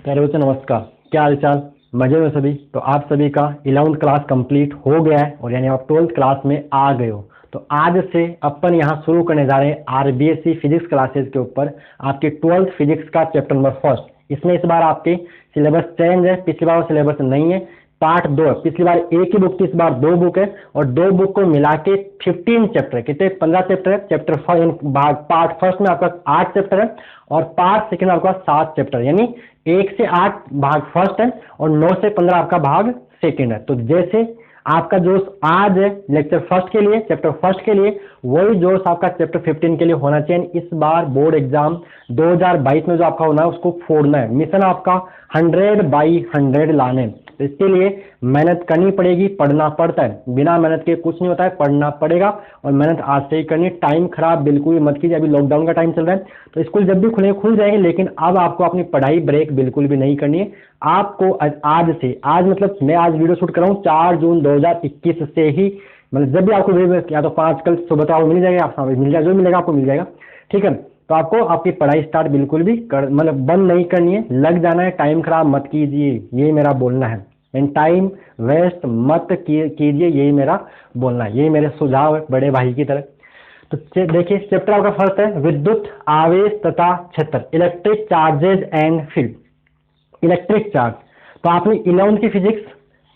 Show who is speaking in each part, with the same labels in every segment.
Speaker 1: प्यारे बच्चों नमस्कार। क्या हाल चाल, मजे में सभी। तो आप सभी का 11वीं क्लास कंप्लीट हो गया है और यानी आप 12th क्लास में आ गए हो। तो आज से अपन यहाँ शुरू करने जा रहे हैं आरबीएससी फिजिक्स क्लासेस के ऊपर आपके 12th फिजिक्स का चैप्टर नंबर फर्स्ट। इसमें इस बार आपके सिलेबस चेंज है, पिछली बार सिलेबस नहीं है, पार्ट 2 है। पिछली बार एक ही बुक थी, इस बार 2 बुक है और 2 बुक को मिला के 15 चैप्टर, कितने 15 चैप्टर है। चैप्टर पार्ट फर्स्ट में आपका 8 चैप्टर है और पार्ट सेकंड में आपका 7 चैप्टर, यानी 1 से 8 भाग फर्स्ट है और 9 से 15 आपका भाग सेकंड है। तो जैसे आपका जोश आज है लेक्चर फर्स्ट के लिए, चैप्टर फर्स्ट के लिए, वही जोश आपका चैप्टर 15 के लिए होना चाहिए। इस बार बोर्ड एग्जाम 2022 में जो आपका होना है उसको फोड़ना है। मिशन आपका 100/100 लाने। तो इसके लिए मेहनत करनी पड़ेगी, पढ़ना पड़ता है, बिना मेहनत के कुछ नहीं होता है, पढ़ना पड़ेगा और मेहनत आज से ही करनी। टाइम खराब बिल्कुल भी मत कीजिए, अभी लॉकडाउन का टाइम चल रहा है तो स्कूल जब भी खुले खुल जाएंगे, लेकिन अब आपको अपनी पढ़ाई ब्रेक बिल्कुल भी नहीं करनी है। आपको आज से, आज मतलब मैं आज वीडियो शूट कर रहा हूँ 4 जून 2021 से ही, मतलब जब भी आपको वीडियो या तो 5 कल सुबह तो आपको मिल जाएगा, आप मिल जाएगा, जो मिलेगा आपको मिल जाएगा, ठीक है। तो आपको आपकी पढ़ाई स्टार्ट बिल्कुल भी मतलब बंद नहीं करनी है, लग जाना है। टाइम खराब मत कीजिए, ये मेरा बोलना है। एंड टाइम वेस्ट मत कीजिए, यही मेरा बोलना है, यही मेरे सुझाव है बड़े भाई की तरह। तो देखिए चैप्टर आपका फर्स्ट है विद्युत आवेश तथा क्षेत्र, electric charges and field. Electric charge तो आपने 11वीं की फिजिक्स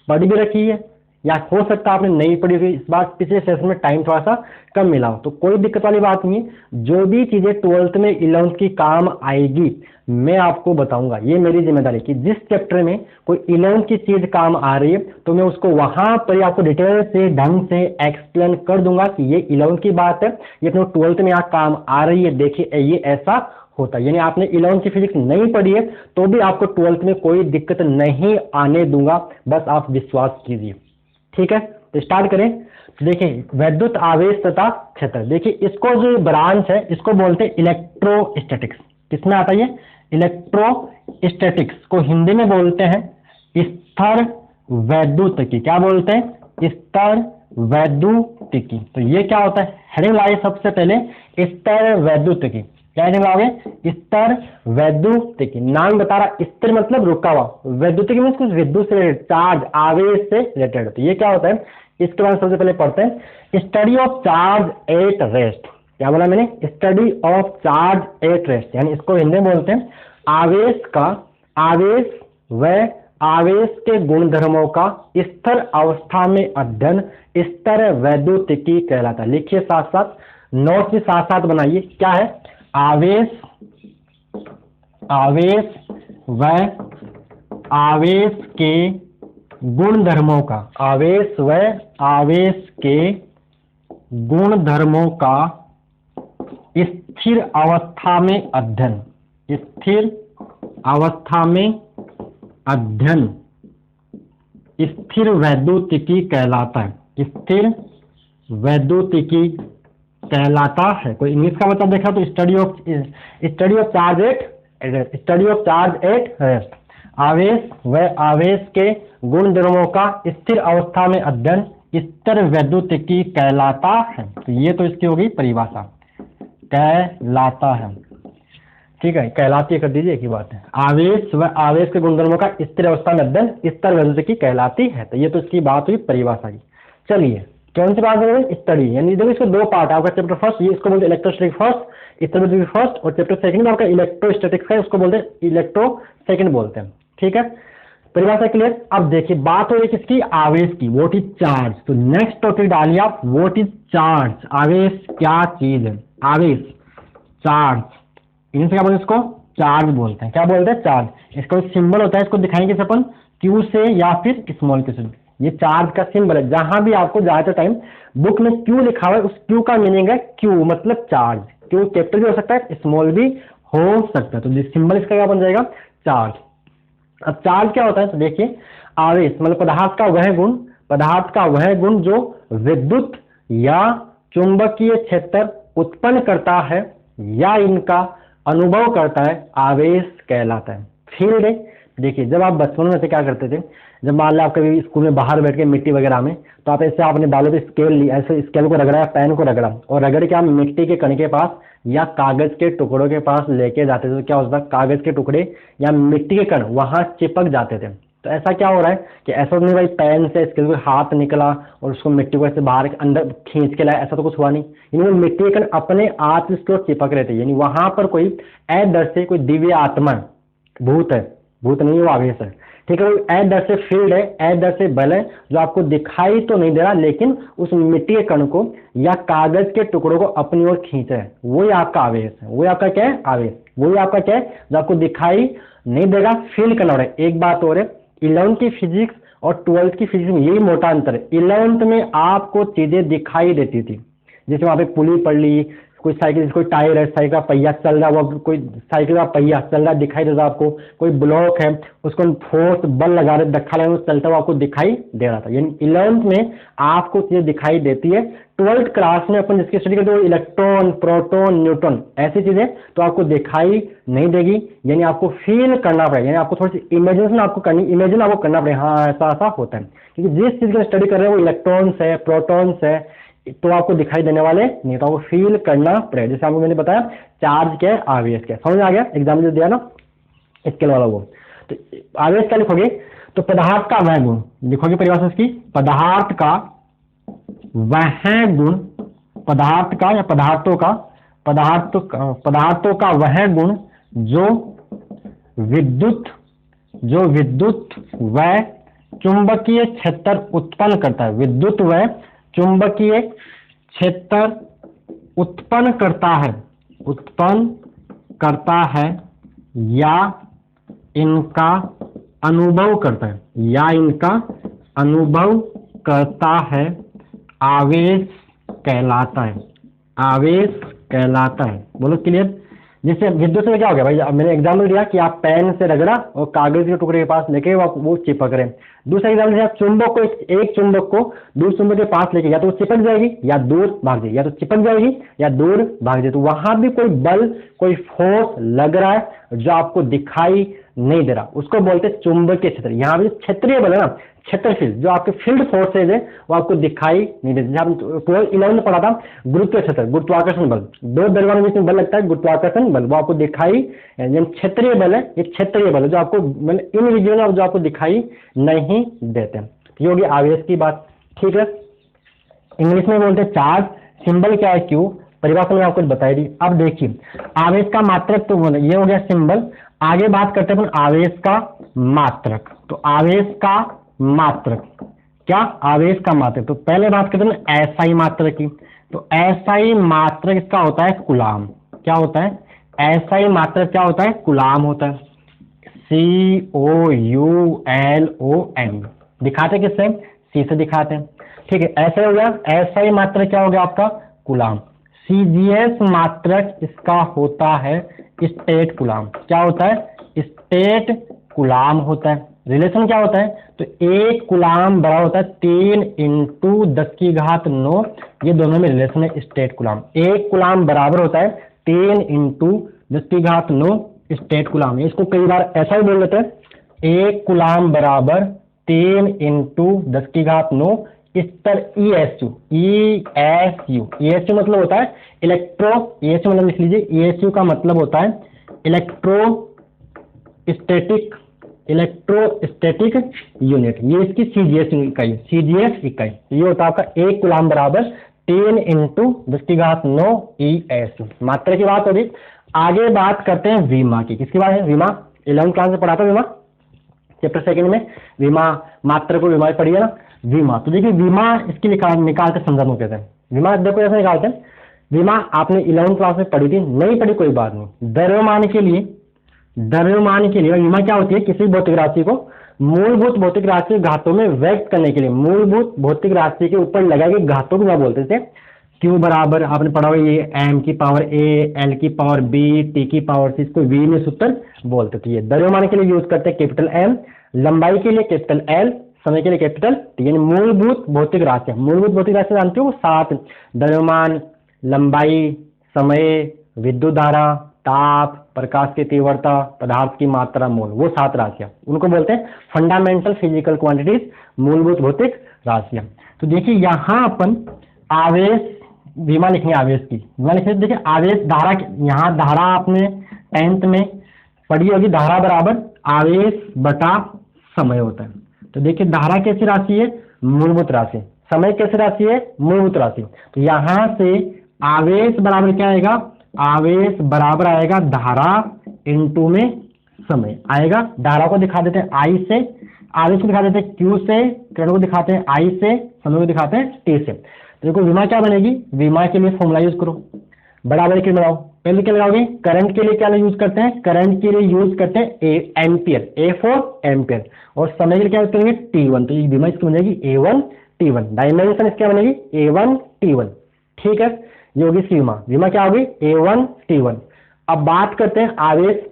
Speaker 1: पढ़ी भी रखी है या हो सकता है आपने नहीं पढ़ी हुई, इस बार पिछले सेशन में टाइम थोड़ा सा कम मिला हो तो कोई दिक्कत वाली बात नहीं है। जो भी चीजें 12th में 11th की काम आएगी मैं आपको बताऊंगा, ये मेरी जिम्मेदारी कि जिस चैप्टर में कोई 11th की चीज काम आ रही है तो मैं उसको वहां पर आपको डिटेल से ढंग से एक्सप्लेन कर दूंगा कि ये 11th की बात है, ये अपने 12th में यहाँ काम आ रही है, देखिए ये ऐसा होता है। यानी आपने 11th की फिजिक्स नहीं पढ़ी है तो भी आपको 12th में कोई दिक्कत नहीं आने दूंगा, बस आप विश्वास कीजिए, ठीक है। तो स्टार्ट करें। देखिए विद्युत आवेश तथा क्षेत्र, देखिए इसको जो ब्रांच है इसको बोलते हैं इलेक्ट्रोस्टैटिक्स। किसमें आता है ये? इलेक्ट्रोस्टैटिक्स को हिंदी में बोलते हैं स्तर वैद्युतिकी। क्या बोलते हैं? स्तर वैद्युतिकी। तो ये क्या होता है? हेडिंग लाइए सबसे पहले स्तर वैद्युतिकी। क्या हेडिंग लाओगे? स्तर वैद्युतिकी। नाम बता रहा, स्तर मतलब रुका हुआ, वैद्युतिकी मीन्स कुछ विद्युत से रिलेटेड, चार्ज आवेश से रिलेटेड। तो ये क्या होता है इसके बारे में सबसे पहले पढ़ते हैं। Study of charge at rest. क्या बोला मैंने? Study of charge at rest, यानी इसको हिंदी में बोलते हैं आवेश का, आवेश व आवेश के गुणधर्मों का स्थिर अवस्था में अध्ययन स्तर वैद्युतिकी कहलाता है। लिखिए साथ साथ, नोट्स भी साथ साथ बनाइए। क्या है? आवेश, आवेश व आवेश के गुणधर्मों का, आवेश व आवेश के गुणधर्मों का स्थिर अवस्था में अध्ययन, स्थिर अवस्था में अध्ययन स्थिर वैद्युतिकी कहलाता है। स्थिर वैद्युतिकी कहलाता है। कोई इंग्लिश का मतलब देखा तो study of charge at rest, आवेश व आवेश के गुणधर्मों का स्थिर अवस्था में अध्ययन स्तर वैद्युतिकी कहलाता है। तो ये तो इसकी होगी परिभाषा, कहलाता है, ठीक है। कहलाती कर दीजिए, एक ही बात है। आवेश व आवेश के गुणधर्मों का स्थिर अवस्था में अध्ययन स्तर वैद्युतिकी कहलाती है। तो ये तो इसकी बात हुई परिभाषा की। चलिए कौन सी बात है? स्टडी, यानी देखो इसको 2 पार्ट है आपका चैप्टर फर्स्ट, ये इसको बोलते हैं इलेक्ट्रोस्टैटिक फर्स्ट, स्तर वैद्युतिकी फर्स्ट, और चैप्टर सेकंड में आपका इलेक्ट्रोस्टैटिक्स है, उसको बोलते हैं इलेक्ट्रो सेकंड बोलते हैं, ठीक है। परिभाषा क्लियर। अब देखिए बात हो रही है किसकी? आवेश की। What is charge? तो नेक्स्ट टॉपिक डालिए आप, व्हाट इज चार्ज? आवेश क्या चीज है? आवेश, चार्ज, इनसे क्या बोलते हैं? इसको चार्ज बोलते हैं। क्या बोलते हैं? चार्ज। इसका सिंबल होता है, इसको दिखाएंगे अपन क्यू से या फिर स्मॉल क्यू से। ये चार्ज का सिंबल है। जहां भी आपको ज्यादातर टाइम बुक में क्यू लिखा हुआ है, उस क्यू का मीनिंग है क्यू मतलब चार्ज। क्यू कैपिटल भी हो सकता है, स्मॉल भी हो सकता है। तो जिस सिंबल इसका क्या बन जाएगा? चार्ज। अब चार्ज क्या होता है? तो देखिए आवेश मतलब पदार्थ का वह गुण, पदार्थ का वह गुण जो विद्युत या चुंबकीय क्षेत्र उत्पन्न करता है या इनका अनुभव करता है, आवेश कहलाता है। फील्ड, देखिए जब आप बचपन में से क्या करते थे, जब मान लो आप कभी स्कूल में बाहर बैठ के मिट्टी वगैरह में, तो आप ऐसे आपने बालों पे स्केल ली, ऐसे स्केल को रगड़ा, पेन को रगड़ा और रगड़ के आप मिट्टी के कण के पास या कागज के टुकड़ों के पास लेके जाते थे तो क्या होता था, कागज के टुकड़े या मिट्टी के कण वहां चिपक जाते थे। तो ऐसा क्या हो रहा है कि ऐसा तो नहीं भाई पेन से इसके कोई हाथ निकला और उसको मिट्टी को ऐसे बाहर अंदर खींच के लाया, ऐसा तो कुछ हुआ नहीं। यानी वो मिट्टी के कण अपने आप इसको चिपक रहे थे, यानी वहां पर कोई अदृश्य कोई दिव्य आत्मा भूत है, भूत नहीं वो आवेश है, ठीक है। वो अदृश्य फील्ड है, अदृश्य बल है जो आपको दिखाई तो नहीं दे रहा लेकिन उस मिट्टी के कण को या कागज के टुकड़ों को अपनी ओर खींच रहा है, वही आपका आवेश है। वही आपका क्या है, आवेश। वही आपका क्या है जो आपको दिखाई नहीं देगा, फील करना रहा है। एक बात और है, 11th की फिजिक्स और 12th की फिजिक्स में यही मोटा अंतर है। 11th में आपको चीजें दिखाई देती थी, जैसे वहां पे पुली पड़ ली, कोई साइकिल, कोई टायर है, साइकिल का पहिया चल रहा है, कोई साइकिल का पहिया चल रहा दिखाई देता आपको, कोई ब्लॉक है उसको फोर्स बल लगा रहे, धक्का लगा चलता हुआ आपको दिखाई दे रहा था। यानी 11th में आपको चीजें दिखाई देती है। 12th क्लास में अपन जिसकी स्टडी करते हैं इलेक्ट्रॉन, प्रोटॉन, न्यूट्रॉन, ऐसी चीजें तो आपको दिखाई नहीं देगी, यानी आपको फील करना पड़ेगा, यानी आपको थोड़ी सी इमेजिनेशन आपको करनी, इमेजिन आपको करना पड़ेगा, हाँ ऐसा ऐसा होता है। क्योंकि जिस चीज की स्टडी कर रहे हैं वो इलेक्ट्रॉन्स है, प्रोटॉन्स है, तो आपको दिखाई देने वाले नहीं, तो आपको फील करना पड़ेगा। जैसे आपको मैंने बताया चार्ज क्या है, आवेश क्या है, समझ आ गया। एग्जाम्पल दिया ना स्केल वाला वो, तो आवेश क्या लिखोगे, तो पदार्थ का वह गुण लिखोगे, परिभाषा इसकी, पदार्थ का वह गुण, पदार्थ का या पदार्थों का वह गुण जो विद्युत व चुंबकीय क्षेत्र उत्पन्न करता है, विद्युत व चुंबकीय क्षेत्र उत्पन्न करता है या इनका अनुभव करता है, आवेश कहलाता है। बोलो क्लियर। जैसे विद्युत में क्या हो गया भाई, अब मैंने एग्जाम्पल दिया कि आप पेन से रगड़ा और कागज के टुकड़े के पास लेके वो चिपक रहे। दूसरा एग्जाम्पल दिया, चुंबक को, एक चुंबक को दूसरे चुंबक के पास लेके या तो वो चिपक जाएगी या दूर भाग जाएगी, या तो चिपक जाएगी या दूर भाग जाएगी। तो वहां भी कोई बल, कोई फोर्स लग रहा है जो आपको दिखाई नहीं दे रहा, उसको बोलते हैं चुंबकीय क्षेत्र। यहाँ भी क्षेत्रीय बल है ना, क्षेत्र फील्ड, जो आपके फील्ड फोर्सेज है वो आपको दिखाई नहीं देते। जब 11 में पढ़ा था गुरुत्व क्षेत्र, गुरुत्वाकर्षण बल, दो द्रव्यों के बीच में बल लगता है गुरुत्वाकर्षण बल, वो आपको दिखाई, क्षेत्रीय बल है, ये क्षेत्रीय बल है जो आपको मतलब इनविजिबल, जो आपको दिखाई नहीं देते। तो ये होगी आवेश की बात, ठीक है। इंग्लिश में बोलते हैं चार्ज, सिंबल क्या है क्यू, परिभाषा में आपको बताई दी। अब देखिए आवेश का मात्रक तो बोले, ये हो गया सिंबल। आगे बात करते हैं आवेश का मात्रक। तो आवेश का मात्रक क्या, आवेश का मात्रक, तो पहले बात करते हैं एसआई मात्रक की। तो एसआई मात्रक इसका होता है कूलाम। क्या होता है एसआई मात्रक, क्या होता है, कूलाम होता है, COULOM। दिखाते किससे, सी से दिखाते हैं, ठीक है। ऐसा हो गया एसआई मात्रक, क्या हो गया आपका, कूलाम। CGS मात्रक इसका होता है स्टेट कूलाम। क्या होता है, स्टेट कूलाम होता है। रिलेशन क्या होता है, तो एक कूलाम बराबर होता है 3 × 10⁹। ये दोनों में रिलेशन है स्टेट कूलाम। एक कूलाम बराबर होता है 3 × 10⁹ स्टेट कूलाम। इसको कई बार ऐसा भी बोल देते हैं, एक कूलाम बराबर 3 × 10⁹ स्तर ESU। ESU मतलब होता है इलेक्ट्रो, ESU मतलब लिख लीजिए, ESU का मतलब होता है इलेक्ट्रोस्टैटिक यूनिट। ये इसकी CGS इकाई, ये होता है आपका एक कूलाम बराबर 3 × 10⁹ ESU। मात्रा की बात होगी। आगे बात करते हैं विमा की। किसकी बात है, विमा, 11th क्लास में पढ़ा था विमा, चैप्टर 2 में विमा, मात्रा को विमा पढ़िए ना, विमा। तो देखिए विमा इसकी निकाल के समझाना कहते हैं। विमा देखो ऐसे निकालते हैं, विमा आपने 11th क्लास में पढ़ी थी, नहीं पढ़ी कोई बात नहीं। द्रव्यमान के लिए विमा क्या होती है, किसी भौतिक राशि को मूलभूत भौतिक राशि घातों में व्यक्त करने के लिए, मूलभूत भौतिक राशि के ऊपर लगाए गए घातों को क्या बोलते थे, Q बराबर, आपने पढ़ा हुआ ये M की पावर A, L की पावर B, T की पावर C, इसको V में सूत्र बोलते थे। ये द्रव्यमान के लिए यूज करते हैं कैपिटल M, लंबाई के लिए कैपिटल L, समय के लिए कैपिटल T। यानी मूलभूत भौतिक राशि, मूलभूत भौतिक राशि जानते हो, 7, द्रव्यमान, लंबाई, समय, विद्युत धारा, ताप, प्रकाश की तीव्रता, पदार्थ की मात्रा, मोल, वो 7 राशियां, उनको बोलते हैं फंडामेंटल फिजिकल क्वांटिटीज, मूलभूत भौतिक राशियां। तो देखिए यहां अपन आवेश विमा लिखनी है आवेश की। विमा लिखनी है, देखिए आवेश धारा, यहाँ धारा आपने 10th में पढ़ी होगी, धारा बराबर आवेश बटा समय होता है। तो देखिए धारा कैसी राशि है, मूलभूत राशि, समय कैसी राशि है, मूलभूत राशि। तो यहां से आवेश बराबर क्या आएगा, आवेश बराबर आएगा धारा इनटू में समय आएगा। धारा को दिखा देते हैं आई से, आवेश को दिखा देते हैं क्यू से, करंट को दिखाते हैं आई से, समय को दिखाते हैं टी से। तो देखो विमा क्या बनेगी, विमा के लिए फॉर्मूला यूज करो, बराबर के बनाओ। पहले क्या लगाओगे, करंट के लिए क्या यूज करते हैं, करंट के लिए यूज करते हैं एम्पियर, ए फॉर एम्पियर, और समय के लिए क्या यूज करेंगे, T1। तो ये विमा इसकी बनेगी A1 T1, डायमेंशन इसकी बनेगी A1 T1। ठीक है, ये होगी इसकी विमा, विमा क्या होगी A1 T1। अब बात करते हैं आवेश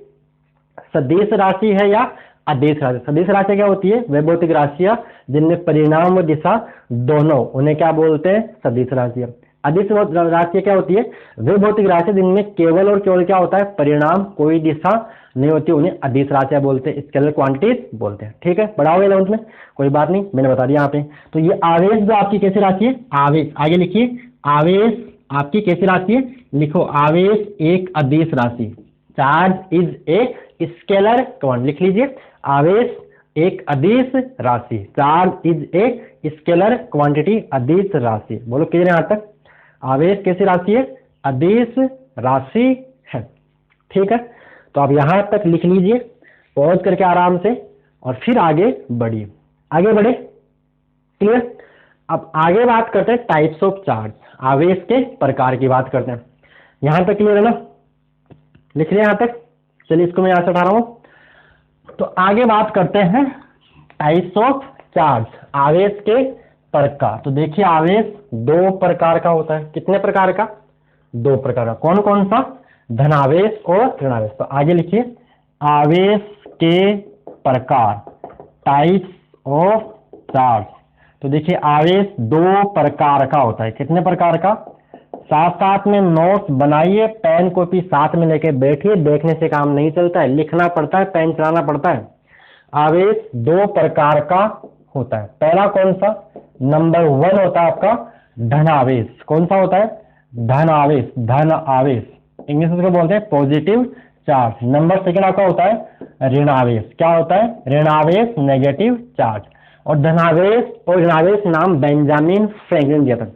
Speaker 1: सदिश राशि है या अदिश राशि। सदिश राशि क्या होती है, वे भौतिक राशियां जिनमें परिणाम व दिशा दोनों, उन्हें क्या बोलते हैं, सदिश राशियां। अदिश राशि क्या होती है, वे भौतिक राशि जिनमें केवल और केवल क्या होता है, परिणाम, कोई दिशा नहीं होती, उन्हें अदिश राशियां बोलते हैं, स्केलर क्वांटिटीज बोलते हैं। ठीक है, पढ़ाओगे 11th में, कोई बात नहीं, मैंने बता दिया यहाँ पे। तो ये आवेश जो आपकी कैसी राशि है, आवेश, आगे लिखिए, आवेश आपकी कैसी राशि है, लिखो आवेश एक अदिश राशि, charge is a scalar quantity, लिख लीजिए आवेश एक अदिश राशि, charge is a scalar quantity, अदिश राशि। बोलो क्लियर यहां तक, आवेश कैसी राशि है, अदिश राशि है। ठीक है, तो आप यहां तक लिख लीजिए पॉज करके आराम से, और फिर आगे बढ़िए, आगे बढ़े, क्लियर। अब आगे बात करते हैं टाइप्स ऑफ चार्ज, आवेश के प्रकार की बात करते हैं। यहां तक क्लियर है ना, लिख लिया यहां तक, चलिए इसको मैं यहां से उठा रहा हूं। तो आगे बात करते हैं टाइप्स ऑफ चार्ज, आवेश के प्रकार। तो देखिए आवेश दो प्रकार का होता है, कितने प्रकार का, दो प्रकार का, कौन कौन सा, धनावेश और ऋणावेश। तो आगे लिखिए आवेश के प्रकार, टाइप्स ऑफ चार्ज। तो देखिए आवेश दो प्रकार का होता है, कितने प्रकार का, साथ साथ में नोट्स बनाइए, पेन कॉपी साथ में लेके बैठिए, देखने से काम नहीं चलता है, लिखना पड़ता है, पेन चलाना पड़ता है। आवेश दो प्रकार का होता है, पहला कौन सा, नंबर 1 होता है आपका धनावेश। कौन सा होता है, धनावेश, धन आवेश, इंग्लिश में बोलते हैं पॉजिटिव चार्ज। नंबर 2 आपका होता है ऋणावेश, क्या होता है, ऋणावेश, नेगेटिव चार्ज। और धनावेश और ऋणावेश नाम बेंजामिन फ्रैंकलिन दिया था,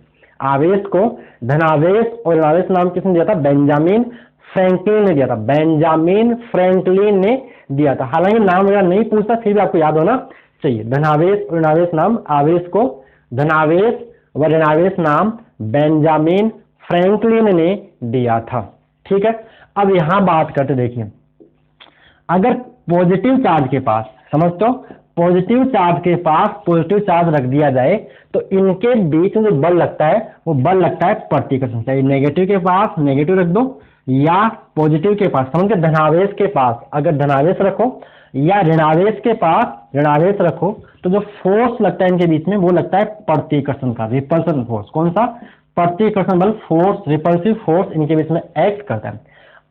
Speaker 1: आवेश को धनावेश और ऋणावेश नाम किसने दिया था, बेंजामिन फ्रैंकलिन ने दिया था, बेंजामिन फ्रैंकलिन ने दिया था। हालांकि नाम वगैरह नहीं पूछता, फिर भी आपको याद होना चाहिए, धनावेश और ऋणावेश नाम, आवेश को धनावेश व ऋणावेश नाम बेंजामिन फ्रैंकलिन ने दिया था। ठीक है, अब यहां बात करते, देखिए अगर पॉजिटिव चार्ज के पास, समझते हो, पॉजिटिव चार्ज के पास पॉजिटिव चार्ज रख दिया जाए तो इनके बीच में जो बल लगता है वो बल लगता है प्रतिकर्षण। चाहे नेगेटिव के पास नेगेटिव रख दो या पॉजिटिव के पास, समझ के, धनावेश के पास अगर धनावेश रखो या ऋणावेश के पास ऋणावेश रखो, तो जो फोर्स लगता है इनके बीच में वो लगता है प्रतिकर्षण का, रिपल्सन फोर्स। कौन सा, प्रतिकर्षण बल, फोर्स, रिपल्सिव फोर्स इनके बीच में एक्ट करता है।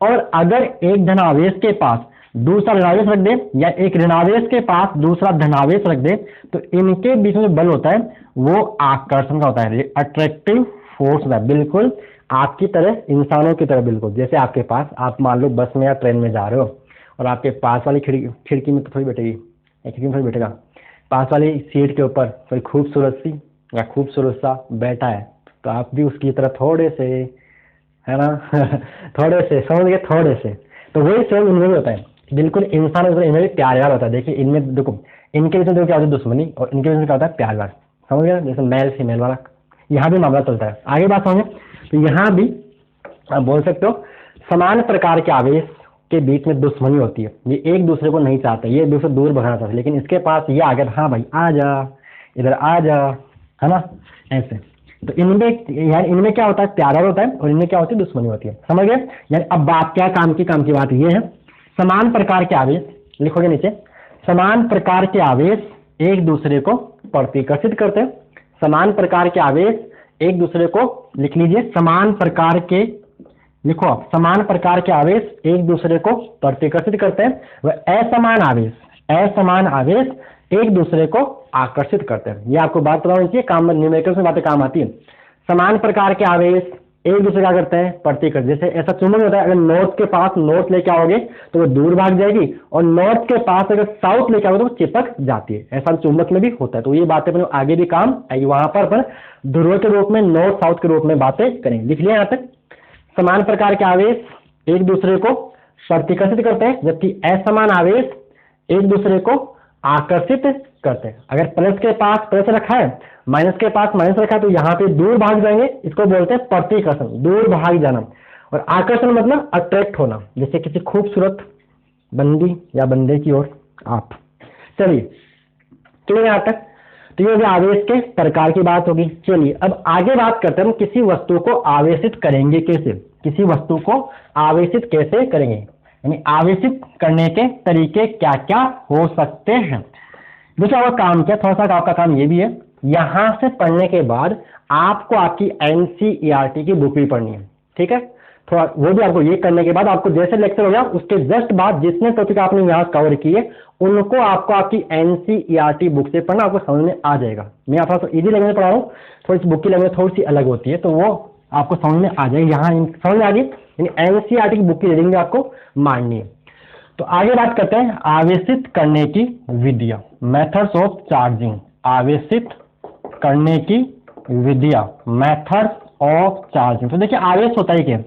Speaker 1: और अगर एक धनावेश के पास दूसरा ऋणावेश रख दे या एक ऋणावेश के पास दूसरा धनावेश रख दे, तो इनके बीच में जो बल होता है वो आकर्षण का होता है, अट्रैक्टिव फोर्स होता है, बिल्कुल आपकी तरह, इंसानों की तरह, बिल्कुल जैसे आपके पास, आप मान लो बस में या ट्रेन में जा रहे हो और आपके पास वाली खिड़की में तो थोड़ी बैठेगी, खिड़की में थोड़ी बैठेगा, पास वाली सीट के ऊपर कोई खूबसूरत सी या खूबसूरत सा बैठा है, तो आप भी उसकी तरह थोड़े से, है ना थोड़े से, समझ गए, थोड़े से। तो वही सेम इनमें भी होता है, बिल्कुल इंसान इनमें भी प्यार व्यार होता है। देखिए इनमें देखो, इनके बीच में क्या होता है, दुश्मनी, और इनके बीच में क्या होता है, प्यार व्यार, समझ गए, जैसे मेल फीमेल वाला यहाँ भी मामला चलता है। आगे बात समझे, तो यहाँ भी आप बोल सकते हो समान प्रकार के आवेश के बीच में दुश्मनी होती है, ये एक दूसरे को नहीं चाहते, ये एक दूसरे दूर भगाना चाहते, लेकिन इसके पास ये आ गया, हाँ भाई आ जा, इधर आ जा, है ना, ऐसे। तो इनमें यार, इनमें क्या होता है, प्यार होता है, और इनमें क्या होती है, दुश्मनी होती है, समझ गए। यानी अब बात क्या, काम की बात ये है, समान प्रकार के आवेश, लिखोगे नीचे, समान प्रकार के आवेश एक दूसरे को प्रतिकर्षित करते हैं, समान प्रकार के आवेश एक दूसरे को, लिख लीजिए, समान प्रकार के, लिखो आप, समान प्रकार के आवेश एक दूसरे को प्रतिकर्षित करते हैं, वह असमान आवेश एक दूसरे को आकर्षित करते हैं। ये आपको बात बतानी चाहिए, काम न्यूमेरिकल्स में बातें काम आती है। समान प्रकार के आवेश एक दूसरे क्या करते हैं, प्रतिकर्षण। जैसे ऐसा चुंबक होता है, अगर नॉर्थ के पास नॉर्थ लेके आओगे तो वो दूर भाग जाएगी, और नॉर्थ के पास अगर साउथ लेके आओगे तो वो चिपक जाती है। ऐसा चुंबक में भी होता है। तो ये बातें अपने आगे भी काम आएगी। वहां पर अपन ध्रुव के रूप में, नॉर्थ साउथ के रूप में बातें करेंगे। लिख लिया यहाँ तक। समान प्रकार के आवेश एक दूसरे को प्रतिकर्षित करते हैं, जबकि असमान आवेश एक दूसरे को आकर्षित करते हैं। अगर प्लस के पास प्लस रखा है, माइनस के पास माइनस रखा है, तो यहाँ पे दूर भाग जाएंगे। इसको बोलते हैं प्रतिकर्षण, दूर भाग जाना। और आकर्षण मतलब अट्रैक्ट होना, जैसे किसी खूबसूरत बंदी या बंदे की ओर आप। चलिए क्लियर यहाँ तक। तो ये आवेश के प्रकार की बात होगी। चलिए अब आगे बात करते हैं हम किसी वस्तु को आवेशित करेंगे कैसे, किसी वस्तु को आवेशित कैसे करेंगे, यानी आवेशित करने के तरीके क्या क्या हो सकते हैं। दूसरा और काम क्या, थोड़ा सा आपका काम ये भी है, यहां से पढ़ने के बाद आपको आपकी एनसीईआरटी की बुक भी पढ़नी है, ठीक है। थोड़ा वो भी आपको ये करने के बाद आपको जैसे लेक्चर हो गया उसके जस्ट बाद जितने टॉपिक आपने यहाँ कवर किए उनको आपको आपकी एनसीईआरटी बुक से पढ़ना, आपको समझ में आ जाएगा। मैं आपको तो इजी लैंग्वेज पढ़ा रहा हूँ, थोड़ी सी बुक की लैंग्वेज थोड़ी सी अलग होती है, तो वो आपको समझ में आ जाएगी। यहाँ समझ में आ गई, यानी एनसीईआरटी की बुक की रीडिंग भी आपको माननी है। तो आगे बात करते हैं आवेशित करने की विधियां, मेथड्स ऑफ चार्जिंग। आवेशित करने की विधियां, मेथड्स ऑफ चार्जिंग। तो देखिए आवेश होता है क्या,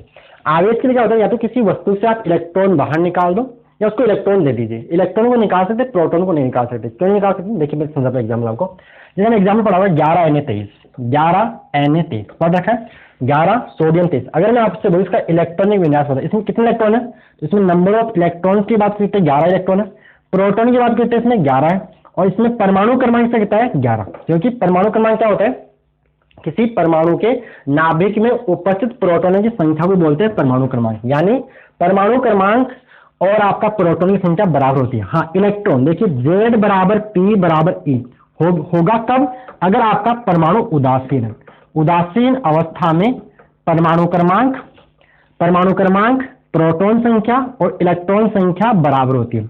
Speaker 1: आवेश के लिए क्या होता है, या तो किसी वस्तु से आप इलेक्ट्रॉन बाहर निकाल दो या उसको इलेक्ट्रॉन दे दीजिए। इलेक्ट्रॉन को निकाल सकते, प्रोटॉन को नहीं निकाल सकते। क्यों निकाल सकते, देखिए मैं समझाता हूं एग्जाम्पल आपको। जैसे एग्जाम्पल पढ़ा हुआ 11Na23 पढ़ रखा है, 11 सोडियम 23। अगर मैं आपसे बोलूं इसका इलेक्ट्रॉनिक विन्यास होता है, इसमें कितने इलेक्ट्रॉन है, तो इसमें नंबर ऑफ इलेक्ट्रॉन की बात करते हैं 11 इलेक्ट्रॉन है। प्रोटॉन की बात करते हैं इसमें 11 है, और इसमें परमाणु क्रमांक से कितना है 11, क्योंकि परमाणु क्रमांक क्या होता है, किसी परमाणु के नाभिक में उपस्थित प्रोटॉनों की संख्या को बोलते हैं परमाणु क्रमांक। यानी परमाणु क्रमांक और आपका प्रोटॉन की संख्या बराबर होती है। हाँ इलेक्ट्रॉन देखिए Z बराबर P बराबर E होगा कब, अगर आपका परमाणु उदासीन है। उदासीन अवस्था में परमाणु क्रमांक प्रोटॉन संख्या और इलेक्ट्रॉन संख्या बराबर होती है।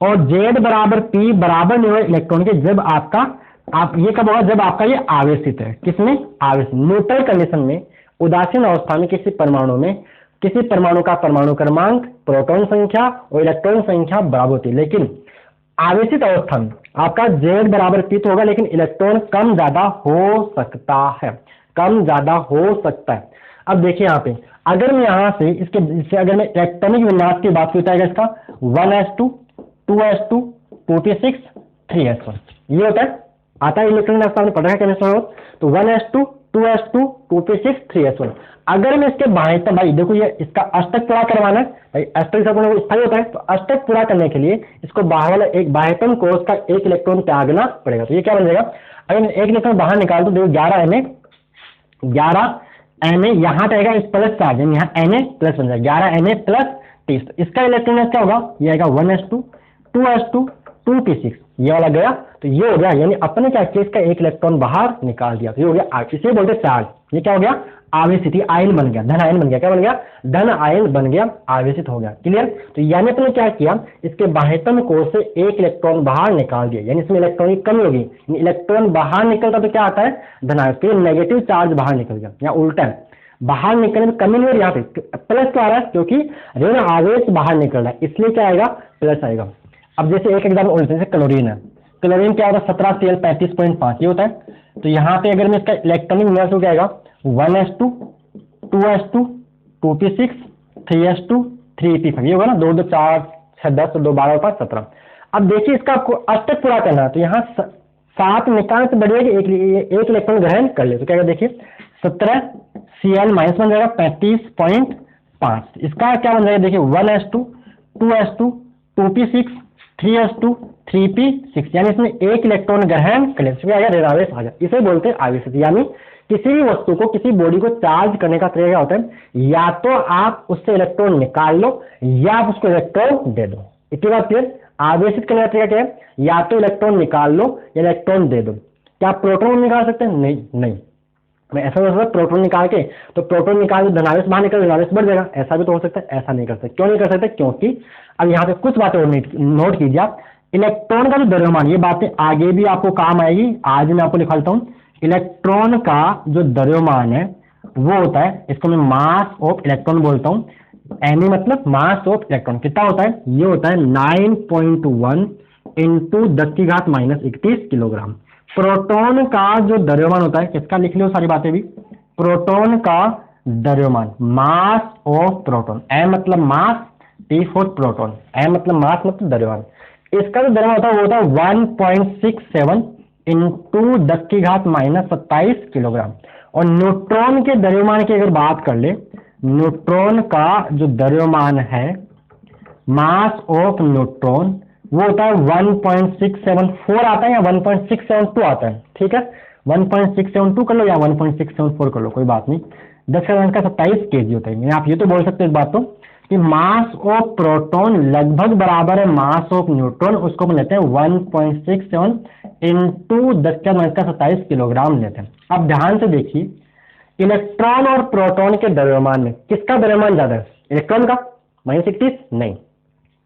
Speaker 1: और Z बराबर P बराबर नहीं हो इलेक्ट्रॉन के, जब आपका ये कब होगा, जब आपका ये आवेशित है। किसमें, आवेशित। न्यूट्रल कंडीशन में उदासीन अवस्था में किसी परमाणु का परमाणु क्रमांक, प्रोटॉन संख्या और इलेक्ट्रॉन संख्या बराबर होती है। लेकिन आवेशित अवस्था में आपका Z बराबर P तो होगा, लेकिन इलेक्ट्रॉन कम ज्यादा हो सकता है। अब देखिए यहाँ पे अगर मैं यहाँ से इसके अगर मैं इलेक्ट्रॉनिक विन्यास की बात करता है इसका 1s2 2s2 2p6 3s1 ये होता है, आता है इलेक्ट्रॉनिक विन्यास आपने पढ़ा है केमिस्ट्री में। तो 1s2 2s2 2p6 3s1। अगर मैं इसके बाह्यतम, भाई देखो ये इसका अष्टक पूरा करवाना है भाई, अष्टक स्थायी होता है, तो अष्टक पूरा करने के लिए इसको बाहर वाला एक बाह्यतम कोष का एक इलेक्ट्रॉन त्यागना पड़ेगा। तो ये क्या बन जाएगा, अगर मैं एक इलेक्ट्रॉन बाहर निकाल दो, देखो 11Na यहाँ रहेगा इस प्लस चार्ज, यहाँ Na प्लस बन जाएगा 11Na प्लस 30। इसका इलेक्ट्रॉन क्या होगा, ये आएगा 1s2 2s2 2p6 ये वाला गया। तो ये हो गया, यानी अपने क्या किया, इसका एक इलेक्ट्रॉन बाहर निकाल दिया, तो ये हो गया, इसे बोलते चार्ज। ये क्या हो गया, आवेशित, आयन बन गया, धन आयन बन गया। क्या बन गया, धन आयन बन गया, आवेशित हो गया। क्लियर। तो यानी अपने क्या किया, इसके बाह्यतम कोष से एक इलेक्ट्रॉन बाहर निकाल दिया, यानी इसमें इलेक्ट्रॉन की कमी होगी। इलेक्ट्रॉन बाहर निकलता तो क्या आता है, धन आयन, तो नेगेटिव चार्ज बाहर निकल गया, या उल्टा है, बाहर निकलने में कमी नहीं हो रही, यहाँ पे प्लस क्या आ रहा है, क्योंकि ऋण आवेश बाहर निकल रहा है, इसलिए क्या आएगा, प्लस आएगा। अब जैसे एक एग्जाम्पल जैसे क्लोरीन है, क्लोरीन क्या होता है 17Cl35.5 ये होता है। तो यहाँ पे अगर मैं इसका इलेक्ट्रॉनिक विन्यास हो जाएगा 1s2 2s2 2p6 3s2 3p5 ये होगा ना, 2 2 4 6 10 2 12 5 17। अब देखिए इसका आपको अष्टक पूरा करना है, तो यहाँ 7 निकालने से बढ़िया एक इलेक्ट्रॉन ग्रहण कर ले, तो क्या होगा देखिए 17Cl माइनस बन जाएगा 35.5। इसका क्या बन जाएगा देखिए 1s2 2s2 2p6 3s2 3p6, यानी इसमें एक इलेक्ट्रॉन ग्रहण कर ले, ऋणावेश आ गया। इसे बोलते हैं आवेशित। यानी किसी भी वस्तु को, किसी बॉडी को चार्ज करने का तरीका होता है, या तो आप उससे इलेक्ट्रॉन निकाल लो या आप उसको इलेक्ट्रॉन दे दो। इतनी बात क्लियर। आवेशित करने का तरीका क्या है, या तो इलेक्ट्रॉन निकाल लो या इलेक्ट्रॉन दे दो। क्या प्रोटॉन निकाल सकते हैं, नहीं। मैं ऐसा हो सकता है प्रोटॉन निकाल के, तो प्रोटॉन निकाल के धनावेश बाहर निकल, ऋणावेश बढ़ जाएगा, ऐसा भी तो हो सकता है। ऐसा नहीं कर सकते। क्यों नहीं कर सकते, क्योंकि अब यहाँ पे कुछ बातें नोट कीजिए आप। इलेक्ट्रॉन का जो द्रव्यमान, ये बातें आगे भी आपको काम आएगी, आज मैं आपको लिखवाता हूँ। इलेक्ट्रॉन का जो द्रव्यमान है वो होता है, इसको मैं मास ऑफ इलेक्ट्रॉन बोलता हूँ। Me मतलब मास ऑफ इलेक्ट्रॉन कितना होता है, ये होता है 9.1 इंटू 10⁻⁻31 किलोग्राम। प्रोटॉन का जो द्रव्यमान होता है, किसका लिख लो सारी बातें भी, प्रोटॉन का द्रव्यमान, मास ऑफ प्रोटॉन, M मतलब मास, T फॉर प्रोटॉन, M मतलब मास मतलब द्रव्यमान, इसका जो द्रव्यमान होता है वो होता है 1.67 इंटू 10⁻⁻27 किलोग्राम। और न्यूट्रॉन के द्रव्यमान की अगर बात कर ले, न्यूट्रॉन का जो द्रव्यमान है, मास ऑफ न्यूट्रॉन, वो होता है 1.674 आता है या 1.672 आता है, ठीक है, 1.672 कर लो या 1.674 कर लो, कोई बात नहीं, 10⁻27 kg होता है। आप ये तो बोल सकते हो इस बात तो कि मास ऑफ प्रोटॉन लगभग बराबर है मास ऑफ न्यूट्रॉन, उसको हम लेते हैं 1.67 इंटू 10⁻27 किलोग्राम लेते हैं। अब ध्यान से देखिए, इलेक्ट्रॉन और प्रोटॉन के द्रव्यमान में किसका द्रव्यमान ज्यादा है, इलेक्ट्रॉन का, -31 नहीं,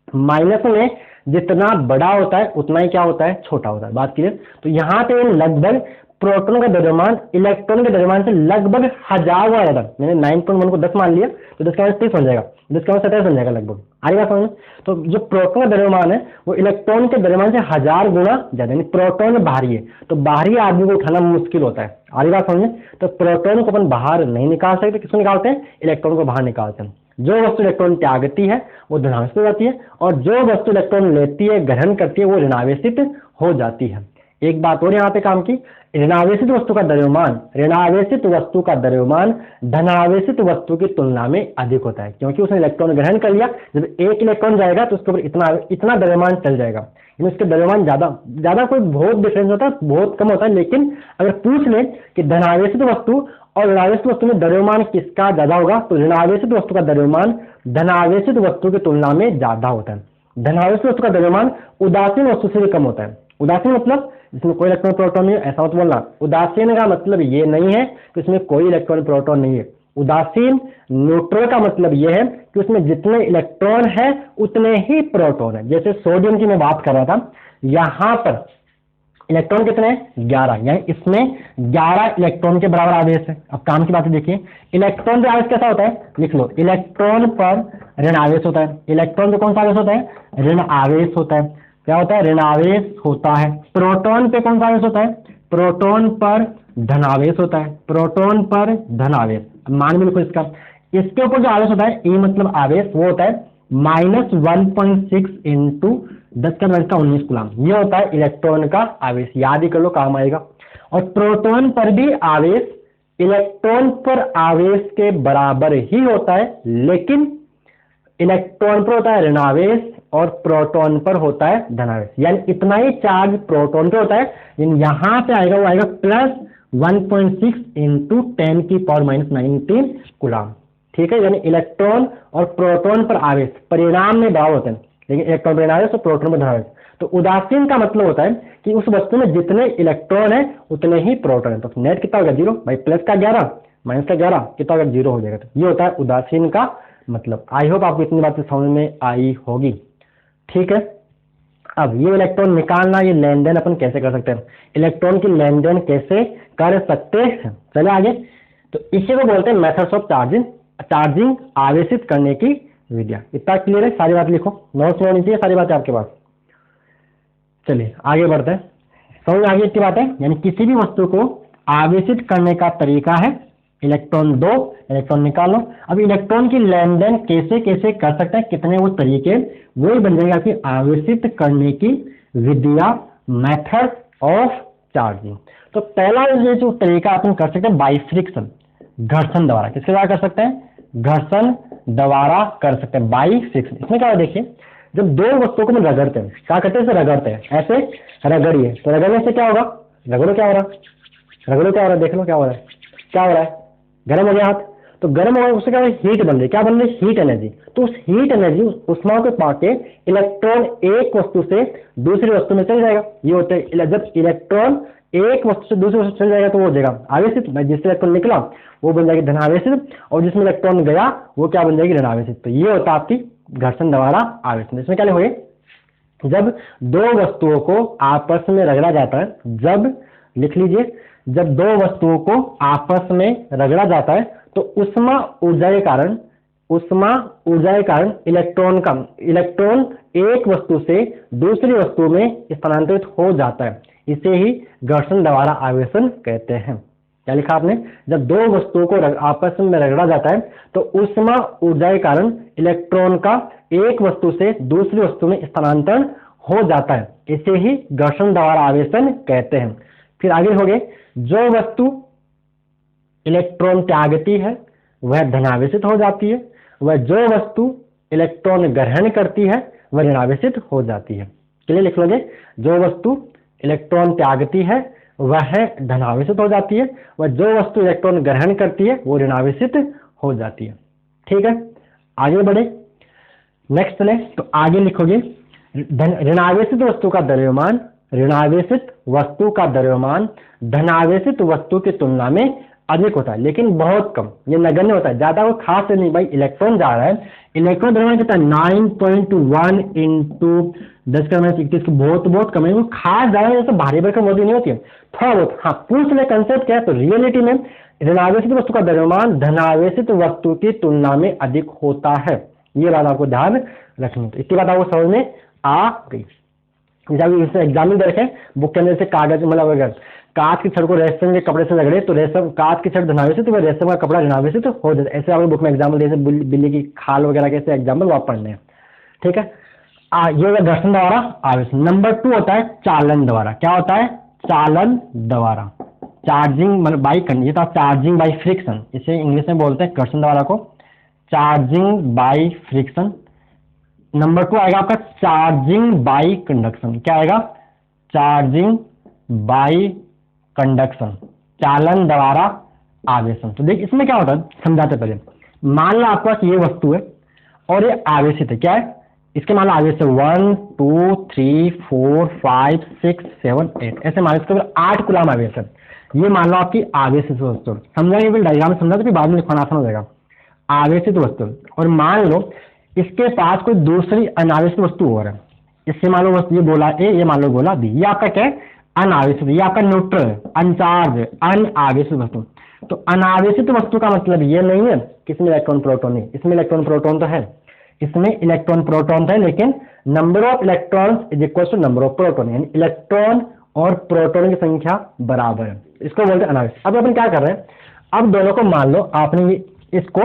Speaker 1: माइनस में जितना बड़ा होता है उतना ही क्या होता है, छोटा होता है, बात क्लियर। तो यहाँ पे लगभग प्रोटॉन का द्रव्यमान इलेक्ट्रॉन के द्रव्यमान से लगभग 1000 गुना ज्यादा, मैंने 9.1 को 10 मान लिया तो 10⁻30 बन जाएगा, 10⁻27 बन जाएगा लगभग, आ रही बात समझ में। तो जो प्रोटॉन का द्रव्यमान है वो इलेक्ट्रॉन के द्रव्यमान से 1000 गुना ज्यादा, यानी प्रोटॉन भारी है तो बाहरी आदमी को उठाना मुश्किल होता है, आ रही बात समझ में। तो प्रोटॉन को अपन बाहर नहीं निकाल सकते, किसको निकालते हैं, इलेक्ट्रॉन को बाहर निकालते हैं। जो वस्तु इलेक्ट्रॉन त्यागती है वो धनावेशित हो जाती है, और जो वस्तु इलेक्ट्रॉन लेती है, ग्रहण करती है, वो ऋणावेशित हो जाती है। एक बात और यहाँ पे काम की, ऋणावेशित वस्तु का द्रव्यमान, ऋणावेशित वस्तु का द्रव्यमान धनावेशित वस्तु की तुलना में अधिक होता है, क्योंकि उसने इलेक्ट्रॉन ग्रहण कर लिया। जब एक इलेक्ट्रॉन जाएगा तो उसके ऊपर इतना द्रव्यमान चल जाएगा, उसके द्रव्यमान ज्यादा कोई बहुत डिफरेंस होता है, बहुत कम होता है। लेकिन अगर पूछ ले कि धनावेशित वस्तु और ऋणावेशित वस्तु में द्रव्यमान किसका ज्यादा होगा, तो ऋणावेशित वस्तु का द्रव्यमान धनावेशित वस्तु की तुलना में ज्यादा होता है। धनावेशित वस्तु का द्रव्यमान उदासीन वस्तु से भी कम होता है। उदासीन मतलब जिसमें कोई इलेक्ट्रॉन प्रोटॉन नहीं है, ऐसा मत बोलना। उदासीन का मतलब ये नहीं है कि उसमें कोई इलेक्ट्रॉन प्रोटॉन नहीं है। उदासीन न्यूट्रल का मतलब यह है कि उसमें जितने इलेक्ट्रॉन है उतने ही प्रोटॉन है। जैसे सोडियम की मैं बात कर रहा था, यहां पर इलेक्ट्रॉन कितने हैं, 11, यानी इसमें 11 इलेक्ट्रॉन के बराबर आवेश है। अब काम की बात देखिए, इलेक्ट्रॉन पे आवेश कैसा होता है, लिख लो, इलेक्ट्रॉन पर ऋण आवेश होता है। इलेक्ट्रॉन पे कौन सा आवेश होता है, ऋण आवेश होता है। क्या होता है, ऋण आवेश होता है। प्रोटॉन पे कौन सा आवेश होता है, प्रोटॉन पर धनावेश होता है। प्रोटॉन पर धनावेश, मान भी लिखो इसका, इसके ऊपर जो आवेश होता है, ए मतलब आवेश, वो होता है -1.6 इंटू 10⁻19 कूलम। ये होता है इलेक्ट्रॉन का आवेश, याद ही कर लो, काम आएगा। और प्रोटॉन पर भी आवेश इलेक्ट्रॉन पर आवेश के बराबर ही होता है, लेकिन इलेक्ट्रॉन पर होता है ऋणावेश और प्रोटॉन पर होता है धनावेश, यानी इतना ही चार्ज प्रोटॉन पे होता है, यानी यहां पे आएगा वो आएगा +1.6 इंटू 10⁻19 कूलम, ठीक है। यानी इलेक्ट्रॉन और प्रोटॉन पर आवेश परिणाम में बराबर होते हैं, लेकिन इलेक्ट्रॉन पर आवेश और प्रोटॉन पर धनावेश। तो उदासीन का मतलब होता है कि उस वस्तु में जितने इलेक्ट्रॉन है उतने ही प्रोटॉन है। तो नेट कितना होगा, 0 भाई, प्लस का 11 माइनस का 11 कितना होगा, 0 हो जाएगा। तो ये होता है उदासीन का मतलब। आई होप आपको इतनी बातें समझ में आई होगी, ठीक है। अब ये इलेक्ट्रॉन निकालना, ये लेन देन अपन कैसे कर सकते हैं, इलेक्ट्रॉन की लेन देन कैसे कर सकते हैं, चले आगे। तो इसी को बोलते हैं मेथड्स ऑफ चार्जिंग, आवेशित करने की विधियां। इतना क्लियर है, सारी बात लिखो, नोट्स में होनी चाहिए सारी बातें आपके पास। चलिए आगे बढ़ते हैं, समझ आगे इतनी बात है। यानी किसी भी वस्तु को आवेशित करने का तरीका है इलेक्ट्रॉन दो, इलेक्ट्रॉन निकालो। अब इलेक्ट्रॉन की लेन देन कैसे कैसे कर सकते हैं, कितने वो तरीके, वही बन जाएगा आपकी आवेशित करने की विधियां, मेथड ऑफ चार्जिंग। तो पहला ये जो तरीका अपन कर सकते हैं बाई फ्रिक्शन, घर्षण द्वारा। किसके द्वारा कर सकते हैं, घर्षण द्वारा कर सकते हैं, बाई फ्रिक्शन। इसमें क्या है देखिए, जब दो वस्तुओं को हम रगड़ते हैं, क्या करते हैं, इसे रगड़ते हैं, ऐसे रगड़िए, तो रगड़ने से क्या होगा, रगड़ो क्या हो रहा है, रगड़ो क्या हो रहा है, देख लो क्या हो रहा है, क्या हो रहा है, गर्म हो गया हाथ, तो गर्म हो गया, उससे क्या हो रहा है, हीट बन रही, क्या बन रही, हीट एनर्जी। तो उस हीट एनर्जी उष्मा को पाके इलेक्ट्रॉन एक वस्तु से दूसरी वस्तु में चल जाएगा। ये होता है, जब इलेक्ट्रॉन एक वस्तु से दूसरी वस्तु चल जाएगा तो वो हो जाएगा आवेशित, जिससे इलेक्ट्रॉन निकला वो बन जाएगी धनावेशित, और जिसमें इलेक्ट्रॉन गया वो क्या बन जाएगी, ऋणावेशित। तो ये होता है आपकी घर्षण द्वारा आवेशन। इसमें क्या हुए, जब दो वस्तुओं को आपस में रगड़ा जाता है, जब लिख लीजिए, जब दो वस्तुओं को आपस में रगड़ा जाता है तो उष्मा ऊर्जा के कारण इलेक्ट्रॉन एक वस्तु से दूसरी वस्तु में स्थानांतरित हो जाता है। इसे ही घर्षण द्वारा आवेशन कहते हैं। क्या लिखा आपने? जब दो वस्तुओं को आपस में रगड़ा जाता है तो उष्मा ऊर्जा के कारण इलेक्ट्रॉन का एक वस्तु से दूसरी वस्तु में स्थानांतरण हो जाता है। इसे ही घर्षण द्वारा आवेशन कहते हैं। फिर आगे हो गए, जो वस्तु इलेक्ट्रॉन त्यागती है वह धनावेशित हो जाती है, वह जो वस्तु इलेक्ट्रॉन ग्रहण करती है वह ऋणावेशित हो जाती है। क्लियर लिख लोगे? जो वस्तु इलेक्ट्रॉन त्यागती है वह धनावेशित हो जाती है, वह जो वस्तु इलेक्ट्रॉन ग्रहण करती है वो ऋणावेशित हो जाती है। ठीक है, आगे बढ़े, नेक्स्ट चले। तो आगे लिखोगे, ऋणावेशित वस्तु का द्रव्यमान धनावेशित वस्तु की तुलना में अधिक होता है, लेकिन बहुत कम, ये नगण्य होता है, ज्यादा वो खास नहीं। भाई इलेक्ट्रॉन जा रहा है, इलेक्ट्रॉन द्रव्यमान कितना 9.1 इंटू 10⁻⁻⁰ बहुत कम है, वो खास ज्यादा जैसे भारी भरकम मोदी नहीं होती है, थोड़ा बहुत। हाँ, पूछ ले कंसेप्ट क्या है, तो रियलिटी में ऋणावेशित वस्तु का द्रव्यमान धनावेशित वस्तु की तुलना में अधिक होता है। ये बात आपको ध्यान रखनी है। इतनी बात आपको समझ में आ गई। जब इसे एग्जाम में देखें, बुक के अंदर से कागज मतलब अगर कांच की छड़ को रेशम के कपड़े से रगड़े तो रेशम कांच की छड़ धनावेशित तो रेशम का कपड़ा ऋणावेशित हो जाता है। ऐसे आपको बुक में एग्जाम्पल जैसे बिल्ली की खाल वगैरह के ऐसे एग्जाम्पल आप पढ़ने हैं। ठीक है, ये होगा घर्षण द्वारा आवेशन। नंबर 2 होता है चालन द्वारा। क्या होता है? चालन द्वारा, चार्जिंग मतलब बाई ये था चार्जिंग बाई फ्रिक्शन, इसे इंग्लिश में बोलते हैं घर्षण द्वारा को चार्जिंग बाई फ्रिक्शन। नंबर 2 आएगा आपका चार्जिंग बाई कंडक्शन। क्या आएगा? चार्जिंग बाई कंडक्शन, चालन द्वारा आवेशन। तो देख इसमें क्या होता है, समझाते पहले। मान लो आपके पास ये वस्तु है और ये आवेशित है। क्या है? इसके मान लो आवेश है 1 2 3 4 5 6 7 8, ऐसे मान इसके ऊपर 8 कूलम आवेश है। ये मान लो आपकी आवेशित वस्तु, समझाएंगे फिर डायग्राम में समझा तो फिर बाद में लिखना आसान हो जाएगा। आवेशित वस्तु, और मान लो इसके पास कोई दूसरी अनावेशित वस्तु और है। इससे मान लो ये गोला ए, ये मान लो गोला बी, ये आपका क्या है? अनावेशित, ये आपका न्यूट्रल है, अनचार्ज है, अनावेशित वस्तु। तो अनावेशित वस्तु का मतलब ये नहीं है कि इसमें इलेक्ट्रॉन प्रोटॉन नहीं, इसमें इलेक्ट्रॉन प्रोटॉन तो है, इसमें इलेक्ट्रॉन प्रोटॉन है, लेकिन number of electrons is equal to number of proton, यानी इलेक्ट्रॉन और प्रोटॉन की संख्या बराबर है। इसको बोलते हैं अनावेशित। अब अपन क्या कर रहे हैं, अब दोनों को मान लो आपने इसको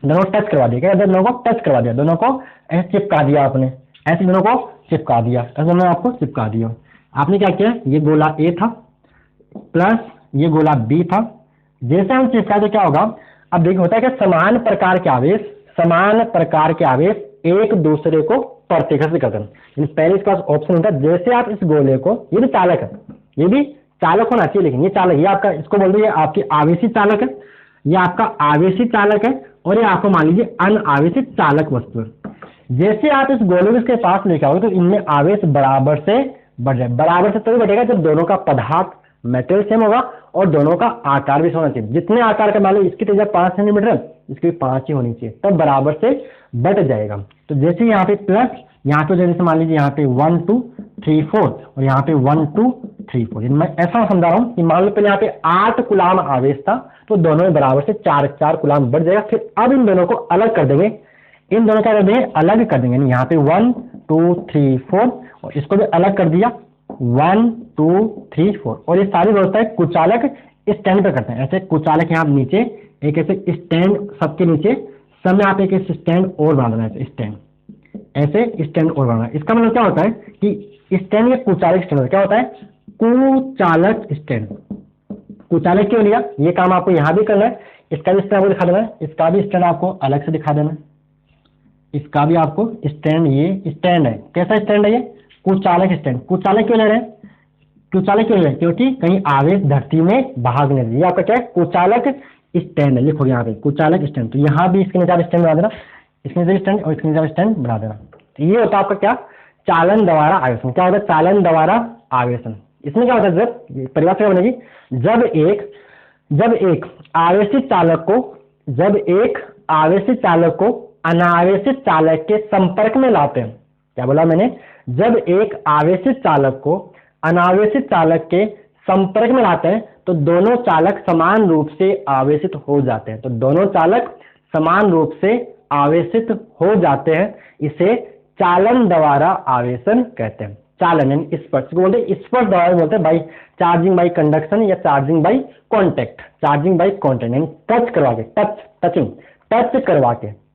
Speaker 1: दोनों टच करवा दिया। क्या दोनों को टच करवा दिया, दोनों को ऐसे चिपका दिया आपने, ऐसे दोनों को चिपका दिया, ऐसे मैंने आपको चिपका दिया। आपने क्या किया, ये गोला ए था प्लस ये गोला बी था, जैसे हम चिपका तो क्या होगा, अब देखिए होता है कि समान प्रकार के आवेश एक दूसरे को प्रतिकर्षित करते हैं। पहले इसके पास ऑप्शन होता है, जैसे आप इस गोले को, ये भी चालक है, ये भी चालक होना चाहिए, लेकिन ये चालक, ये आपका इसको बोल दीजिए आपकी आवेशित चालक है, ये आपका आवेशित चालक है, और ये आपको मान लीजिए अनावेशित चालक वस्तु है। जैसे आप इस गोले के पास लेकर आओगे तो इनमें आवेश बराबर से बढ़ जाए, बराबर से तभी बढ़ेगा जब दोनों का पदार्थ मेटेरियल सेम होगा और दोनों का आकार भी होना चाहिए। जितने आकार का मान लो इसकी त्रिज्या 5 सेंटीमीटर है, इसकी 5 ही होनी चाहिए, तब बराबर से बढ़ जाएगा। तो जैसे यहाँ पे प्लस, यहाँ पे जैसे मान लीजिए यहाँ पे 1 2 3 4 और यहाँ पे 1 2 3 4, मैं ऐसा समझा रहा हूँ कि मान लो पहले यहाँ पे 8 कूलम आवेश था तो दोनों में बराबर से 4 कूलम बढ़ जाएगा। फिर अब इन दोनों को अलग कर देंगे, इन दोनों क्या कर देंगे, अलग कर देंगे। यहाँ पे 1 2 3 4 और इसको भी अलग कर दिया 1 2 3 4, और ये सारी व्यवस्था कुचालक स्टैंड पर करते हैं। ऐसे कुचालक यहाँ नीचे एक ऐसे स्टैंड, सबके नीचे सब में आप एक ऐसे स्टैंड और बना देना है, स्टैंड ऐसे स्टैंड और बनाना। इसका मतलब क्या होता है कि स्टैंड या कुचालक स्टैंड क्या होता है, कुचालक स्टैंड। कुचालक क्यों लिया, ये काम आपको यहाँ भी करना है, इसका भी स्टैंड दिखा देना है, इसका भी स्टैंड आपको अलग से दिखा देना है, इसका भी आपको स्टैंड, ये स्टैंड है, कैसा स्टैंड है ये, कुचालक स्टैंड। कुचालक क्यों ले रहे हैं, कुचालक क्यों ले रहे हैं, क्योंकि कहीं आवेश धरती में भागने दे, ये आपका क्या है, कुचालक स्टैंड है। लिखोगे यहाँ पे कुचालक स्टैंड, तो यहाँ भी इसके नीचे स्टैंड बना देना, इसके नीचे स्टैंड और इसके नीचे स्टैंड बना देना। तो ये होता है आपका क्या, चालन द्वारा आवेशन। क्या होता है, चालन द्वारा आवेशन। इसमें क्या होता है, जब परिभाषा क्या बनेगी, जब एक आवेशित चालक को अनावेशित चालक के संपर्क में लाते हैं। क्या बोला मैंने, जब एक आवेशित चालक को अनावेशित चालक के संपर्क में लाते हैं तो दोनों चालक समान रूप से आवेशित हो जाते हैं। तो दोनों चालक समान रूप से आवेशित हो जाते हैं, इसे चालन द्वारा आवेशन कहते हैं। चालन यानी स्पर्श को बोलते हैं, स्पर्श द्वारा बोलते हैं बाई चार्जिंग बाई कंडक्शन या charging by contact. Charging by contact यानी टच करवा के,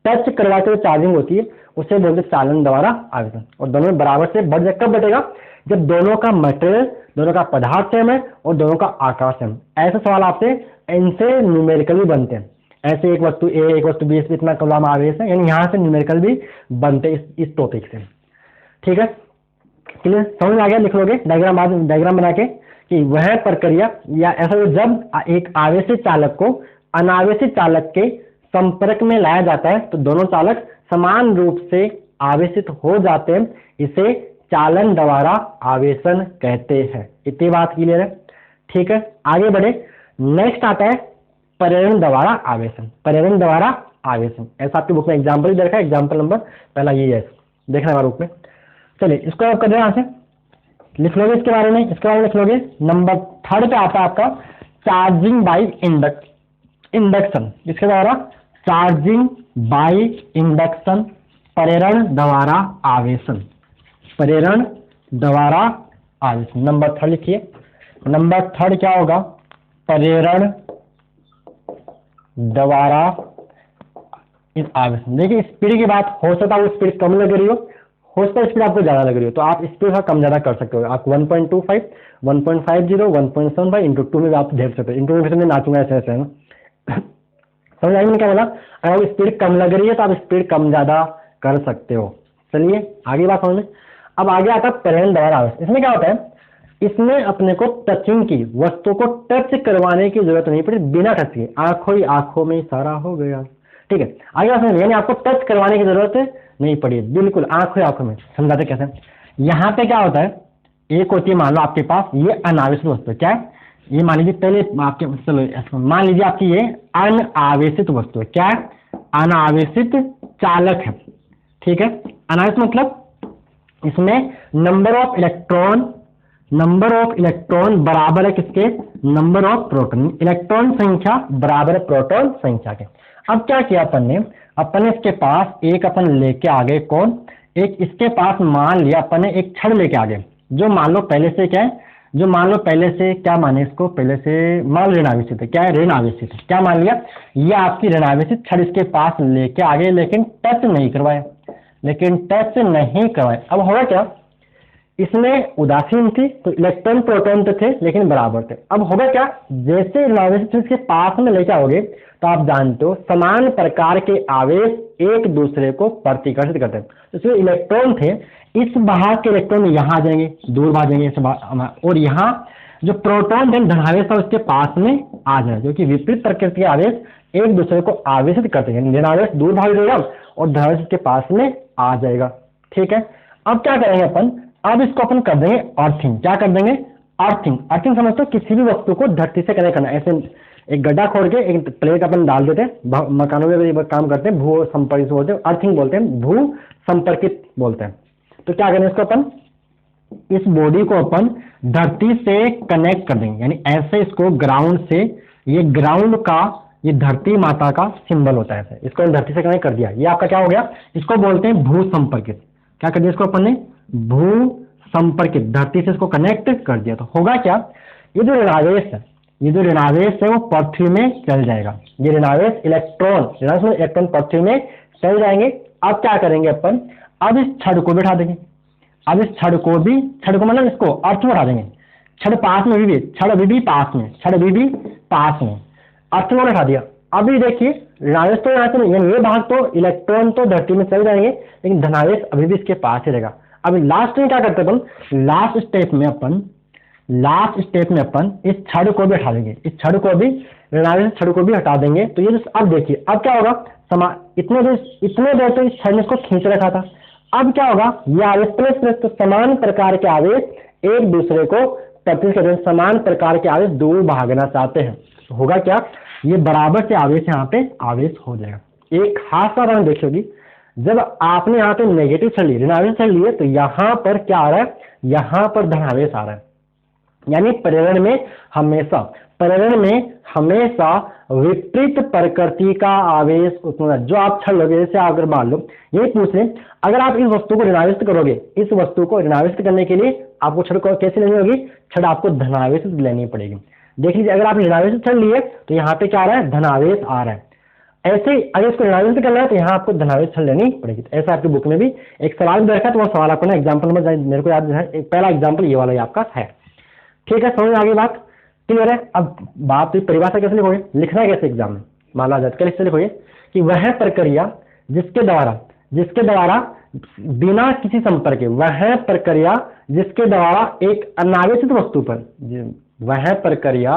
Speaker 1: टच करवा के जो चार्जिंग होती है उसे बोलते हैं चालन द्वारा आवेशन। और दोनों में बराबर से बढ़ जाए, कब बढ़ेगा? जब दोनों का मटेरियल, दोनों का पदार्थ सेम है और दोनों का आकार सेम। ऐसे सवाल आपसे इनसे न्यूमेरिकल भी बनते हैं। ऐसे एक वस्तु ए एक वस्तु बी से इतना कम आवेश है, यानी यहाँ से न्यूमेरिकल भी बनते इस टॉपिक से। ठीक है, क्लियर? समझ में आ गया? लिख लोगे डायग्राम बना के कि वह प्रक्रिया या ऐसा जब एक आवेशित चालक को अनावेशित चालक के संपर्क में लाया जाता है तो दोनों चालक समान रूप से आवेशित हो जाते हैं, इसे चालन द्वारा आवेशन कहते हैं। इतनी बात क्लियर है? ठीक है, आगे बढ़े। नेक्स्ट आता है प्रेरण द्वारा आवेशन। प्रेरण द्वारा आवेशन ऐसा आपकी बुक में एग्जाम्पल दे रखा है, एग्जाम्पल नंबर पहला ये है, देखना हमारे बुक में। चलिए इसको आप कर रहे हैं, यहाँ से लिख लोगे इसके बारे में, लिख लोगे। नंबर 3 पे आता है आपका चार्जिंग बाई इंडक्शन। इसके द्वारा चार्जिंग बाई इंडक्शन, प्रेरण द्वारा आवेशन, प्रेरण द्वारा आवेशन। नंबर 3 लिखिए। नंबर 3 क्या होगा? प्रेरण द्वारा इस आवेशन। देखिए स्पीड की बात, हो सकता है वो स्पीड कम लग रही हो सकता है स्पीड आपको ज्यादा लग रही हो, तो आप स्पीड का कम ज्यादा कर सकते हो। आप 1.25, 1.50, 1.75 इंटू 2 में भी आप देख सकते हो। इंटू में नाचूंगा ऐसे ऐसे है ना। समझ आएगी क्या बोला? अगर स्पीड कम लग रही है तो आप स्पीड कम ज्यादा कर सकते हो। चलिए आगे बात समझ में। अब आगे आता है प्रेरण द्वारा आवेशन। इसमें क्या होता है? इसमें अपने को टचिंग की, वस्तु को टच करवाने की जरूरत नहीं पड़ी, बिना टच के आंखों में इशारा हो गया। ठीक है, आगे बात समझ, यानी आपको टच करवाने की जरूरत नहीं पड़ी, बिल्कुल आंखों में। समझाते कैसे? यहाँ पे क्या होता है, एक होती है मान लो आपके पास ये अनावेशित वस्तु, क्या है ये? मान लीजिए पहले आपके, चलो मान लीजिए आपकी ये अनावेशित वस्तु है। क्या है? अनावेशित चालक है। ठीक है, अनावेशित मतलब इसमें नंबर ऑफ इलेक्ट्रॉन बराबर है किसके? Number of proton. इलेक्ट्रॉन संख्या बराबर है प्रोटॉन संख्या के। अब क्या किया अपन ने इसके पास एक अपन लेके आ गए, कौन? एक इसके पास मान लिया अपन ने एक छड़ लेके आ गए, जो मान लो पहले से क्या है, जो मान लो पहले से क्या माने इसको, पहले से मान ऋण आवेशित है। क्या है? ऋण आवेशित है। क्या मान लिया? ये आपकी ऋण आवेशित छड़ इसके पास लेके आ गए, लेकिन टच नहीं करवाए। अब होगा क्या? इसमें उदासीन थी तो इलेक्ट्रॉन प्रोटॉन तो थे लेकिन बराबर थे। अब होगा क्या? जैसे ऋण आवेशित इसके पास में लेके आओगे तो आप जानते हो समान प्रकार के आवेश एक दूसरे को प्रतिकर्षित करते हैं। तो इलेक्ट्रॉन थे, इस भाग के इलेक्ट्रॉन यहाँ आ जाएंगे, दूर भागेंगे, और यहाँ जो प्रोटॉन थे धनावेश था उसके पास में आ जाए, जो कि विपरीत प्रकृति के आवेश एक दूसरे को आवेशित करते हैं। ऋणावेश दूर भाग जाएगा और धनावेश के पास में आ जाएगा। ठीक है, अब क्या करेंगे अपन? अब इसको अपन कर देंगे अर्थिंग। क्या कर देंगे? अर्थिंग समझते हो? किसी भी वस्तु को धरती से कनेक्ट करना। ऐसे एक गड्ढा खोद के एक प्लेट अपन डाल देते हैं, मकानों में भी काम करते हैं, भू संपर्कित बोलते हैं, अर्थिंग बोलते हैं, भू संपर्कित बोलते हैं। तो क्या करें इसको अपन? इस बॉडी को अपन धरती से कनेक्ट कर देंगे, यानी ऐसे इसको ग्राउंड से, ये ग्राउंड का, ये धरती माता का सिंबल होता है, इसको धरती से कनेक्ट कर दिया, ये आपका क्या हो गया? इसको बोलते हैं भू संपर्कित। क्या कर दिया इसको अपन ने? भू संपर्कित, धरती से इसको कनेक्ट कर दिया। तो होगा क्या? ये जो ऋणावेश है वो पृथ्वी में चल जाएगा। ये ऋणावेश इलेक्ट्रॉन पृथ्वी में चल जाएंगे। अब क्या करेंगे अपन? अब इस छड़ को बिठा देंगे। अब इस छड़ को मतलब इसको अर्थ में उठा देंगे। छड़ पास में भी, छड़ अभी भी पास में, अर्थ में उठा दिया। अभी देखिए ऋणावेश तो यहाँ से, यानी ये भाग तो इलेक्ट्रॉन तो धरती में चल जाएंगे, लेकिन धनावेश अभी भी इसके पास ही रहेगा। अभी लास्ट में क्या करते हैं अपन? लास्ट स्टेप में अपन इस छड़ को भी हटा देंगे, इस छड़ को भी, ऋणावेश छड़ को भी हटा देंगे। तो ये अब देखिए अब क्या होगा? इतने देर तो इस छड़ ने इसको खींच रखा था। अब क्या होगा? ये आवेश प्लस तो समान प्रकार के आवेश एक दूसरे को प्रतिकर्षित, समान प्रकार के आवेश दूर भागना चाहते हैं। तो होगा क्या? ये बराबर से आवेश यहाँ पे आवेश हो जाएगा। एक खास उदाहरण देखिएगी, जब आपने यहाँ पे नेगेटिव छड़ ली, ऋणावेश छड़ लिए, तो यहाँ पर क्या आ रहा है? यहाँ पर धनावेश आ रहा है। यानी पर्यावरण में हमेशा विपरीत प्रकृति का आवेश उत्पन्न होता है। जो आप छड़ लोगे, जैसे अगर मान लो ये पूछ लें, अगर आप इस वस्तु को ऋणावेशित करोगे, इस वस्तु को ऋणावेशित करने के लिए आपको छड़ को कैसे लेनी होगी? छड़ आपको धनावेशित लेनी पड़ेगी। देख लीजिए, अगर आप ऋणावेशित छड़ लिए तो यहाँ पे क्या आ रहा है? धनावेश आ रहा है। ऐसे ही अगर इसको ऋणावेशित करना है तो यहाँ आपको धनावेश छड़ लेनी पड़ेगी। तो ऐसा आपकी बुक में भी एक सवाल भी रखा है, तो वो सवाल आपको ना एग्जाम्पल नंबर, मेरे को याद है, एक पहला एग्जाम्पल ये वाला आपका है। ठीक है, समझ में आगे बात क्लियर है। अब बात परिभाषा कैसे लिखोगे, लिखना कैसे एग्जाम में मान लो जाए, कैसे लिखोगे कि वह प्रक्रिया जिसके द्वारा बिना किसी संपर्क के, वह प्रक्रिया जिसके द्वारा एक अनावेशित वस्तु पर, वह प्रक्रिया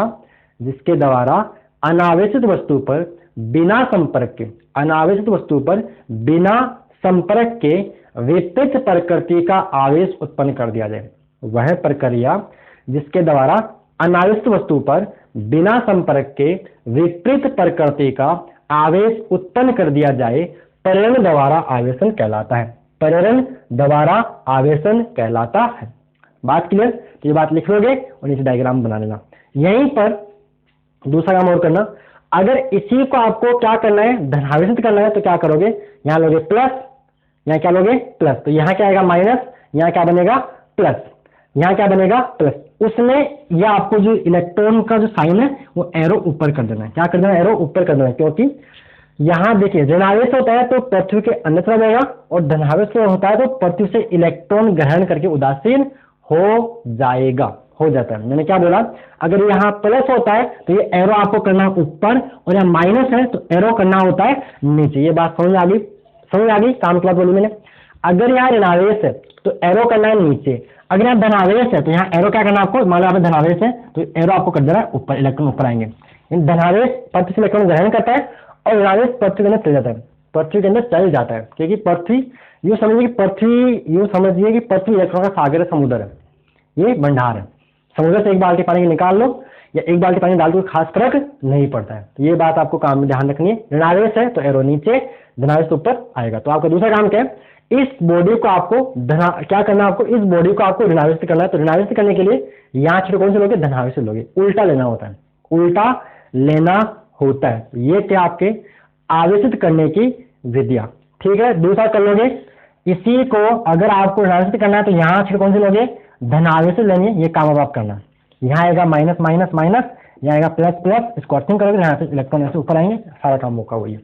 Speaker 1: जिसके द्वारा अनावेशित वस्तु पर बिना संपर्क के, अनावेशित वस्तु पर बिना संपर्क के विपरीत प्रकृति का आवेश उत्पन्न कर दिया जाए। वह प्रक्रिया जिसके द्वारा अनावेशित वस्तु पर बिना संपर्क के विपरीत प्रकृति का आवेश उत्पन्न कर दिया जाए, प्रेरण द्वारा आवेशन कहलाता है। प्रेरण द्वारा आवेशन कहलाता है। बात क्लियर? तो ये बात लिख लोगे और नीचे डायग्राम बना लेना। यहीं पर दूसरा काम और करना, अगर इसी को आपको क्या करना है? धनावेशित करना है, तो क्या करोगे? यहाँ लोगे प्लस, यहाँ क्या लोगे? प्लस। तो यहाँ क्या आएगा? माइनस। यहाँ क्या बनेगा? प्लस। यहाँ क्या बनेगा? प्लस। उसमें यह आपको जो इलेक्ट्रॉन का जो साइन है वो एरो ऊपर कर देना है। क्या कर देना है? एरो ऊपर कर देना है, क्योंकि यहाँ देखिए ऋणावेश होता है तो पृथ्वी के अंदर चला जाएगा, और धनावेश होता है तो पृथ्वी से इलेक्ट्रॉन ग्रहण करके उदासीन हो जाएगा, हो जाता है। मैंने क्या बोला? अगर यहाँ प्लस होता है तो ये एरो आपको करना ऊपर, और यहाँ माइनस है तो एरो करना होता है नीचे। ये बात समझ आ गई? समझ आ गई? काम की बात बोली मैंने। अगर यहाँ ऋणावेश है तो एरो करना है नीचे, अगर यहाँ धनावेश है तो यहाँ एरो क्या करना है आपको? मान लो यहाँ पे धनावेश है तो एरो आपको कर देना है ऊपर, इलेक्ट्रॉन ऊपर आएंगे। धनावेश पृथ्वी से इलेक्ट्रॉन ग्रहण करता है और ऋणावेश पृथ्वी के अंदर चल जाता है, पृथ्वी के अंदर चल जाता है, क्योंकि पृथ्वी यूं समझिए कि पृथ्वी इलेक्ट्रॉन का सागर है, समुद्र है, ये भंडार है। समुद्र से एक बाल्टी पानी निकाल लो या एक बाल्टी पानी डाल दो, खास फर्क नहीं पड़ता है। तो ये बात आपको काम में ध्यान रखनी है। ऋणावेश है तो एरो नीचे, धनावेश ऊपर आएगा। तो आपका दूसरा काम क्या है? इस बॉडी को आपको क्या करना है? आपको इस बॉडी को आपको ऋणावेशित करना है। तो ऋणावेशित करने के लिए यहाँ छड़ कौन से लोगे? धनावेश लोगे। उल्टा लेना होता है, उल्टा लेना होता है। ये थे आपके आवेशित करने की विधियां। ठीक है, दूसरा कर लोगे। इसी को अगर आपको ऋणावेशित करना है तो यहाँ छड़ कौन से लोगे? धनावेश लेंगे। ये काम अब आप करना, यहाँ आएगा माइनस माइनस माइनस, यहाँ आएगा प्लस प्लस, इसको अर्थिंग करोगे, यहाँ से इलेक्ट्रॉन ऐसे ऊपर आएंगे, सारा काम होगा वही।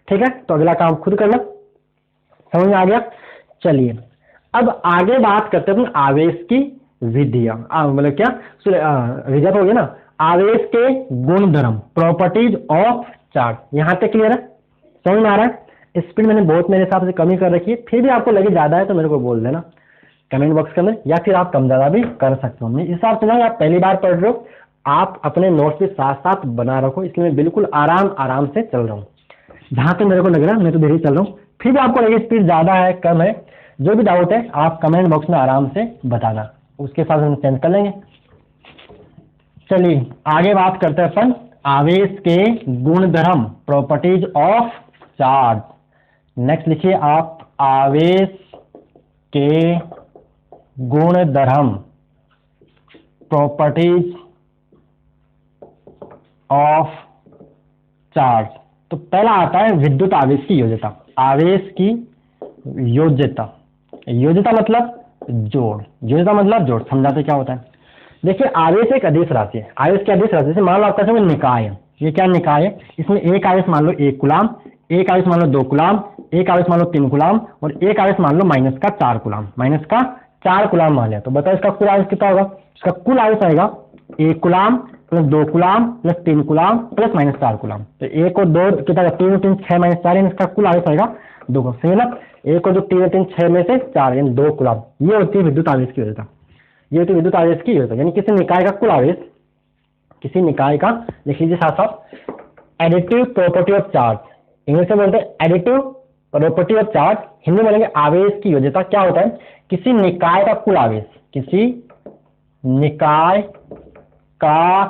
Speaker 1: ठीक है, तो अगला काम खुद करना। समझ में आ गया? चलिए अब आगे बात करते हैं आवेश की विधियां। मतलब क्या विधियां हो गया ना, आवेश के गुणधर्म, प्रॉपर्टीज ऑफ चार्ज। यहाँ तक क्लियर है? समझ में आ रहा है? स्पीड मैंने बहुत मेरे हिसाब से कमी कर रखी है, फिर भी आपको लगे ज्यादा है तो मेरे को बोल देना कमेंट बॉक्स के अंदर, या फिर आप कम ज्यादा भी कर सकते हो। इस हिसाब से ना, आप पहली बार पढ़ रहे हो, आप अपने नोट्स के साथ साथ बना रखो, इसलिए मैं बिल्कुल आराम से चल रहा हूँ। जहां तक मेरे को लग रहा है मैं तो धीरे चल रहा हूँ, फिर भी आपको लगे स्पीड ज्यादा है कम है, जो भी डाउट है आप कमेंट बॉक्स में आराम से बताना, उसके साथ हम चेंज कर लेंगे। चलिए आगे बात करते हैं अपन आवेश के गुणधर्म, प्रॉपर्टीज ऑफ चार्ज। नेक्स्ट लिखिए आप, आवेश के गुणधर्म, प्रॉपर्टीज ऑफ चार्ज। तो पहला आता है विद्युत आवेश की योज्यता। आवेश की योज्यता, योज्यता मतलब जोड़, योज्यता मतलब जोड़। समझाते क्या होता है? देखिए आवेश एक अदिश राशि है। आवेश की अदिश राशि, जैसे मान लो आपका समय निकाय है, ये क्या निकाय है? इसमें एक आवेश मान लो 1 कूलाम, एक आवेश मान लो 2 कूलाम, एक आवेश मान लो 3 कूलाम, और एक आवेश मान लो माइनस का 4 कूलाम, माइनस का 4 कूलाम मान लिया। तो बताओ इसका कुल आवेश कितना होगा? इसका कुल आवेश आएगा 1 coulomb plus 2 coulomb plus 3 coulomb plus minus 4 coulomb. तो 1 और 2 कितना? 3 और 3 6 माइनस 4, यानी इसका कुल आवेश आएगा 2। सही ना? 1 और 2 3 और 3 6 में से 4, यानी 2 कूलाम। ये होती है विद्युत आवेश की योज्यता। ये होती है विद्युत आवेश की योज्यता, यानी किसी निकाय का कुल आवेश, किसी निकाय का। लिख लीजिए साथ साथ, additive property of charge, English में बोलते हैं additive property of charge, Hindi में बोलेंगे आवेश की योज्यता। क्या होता है? किसी निकाय का कुल आवेश, किसी निकाय का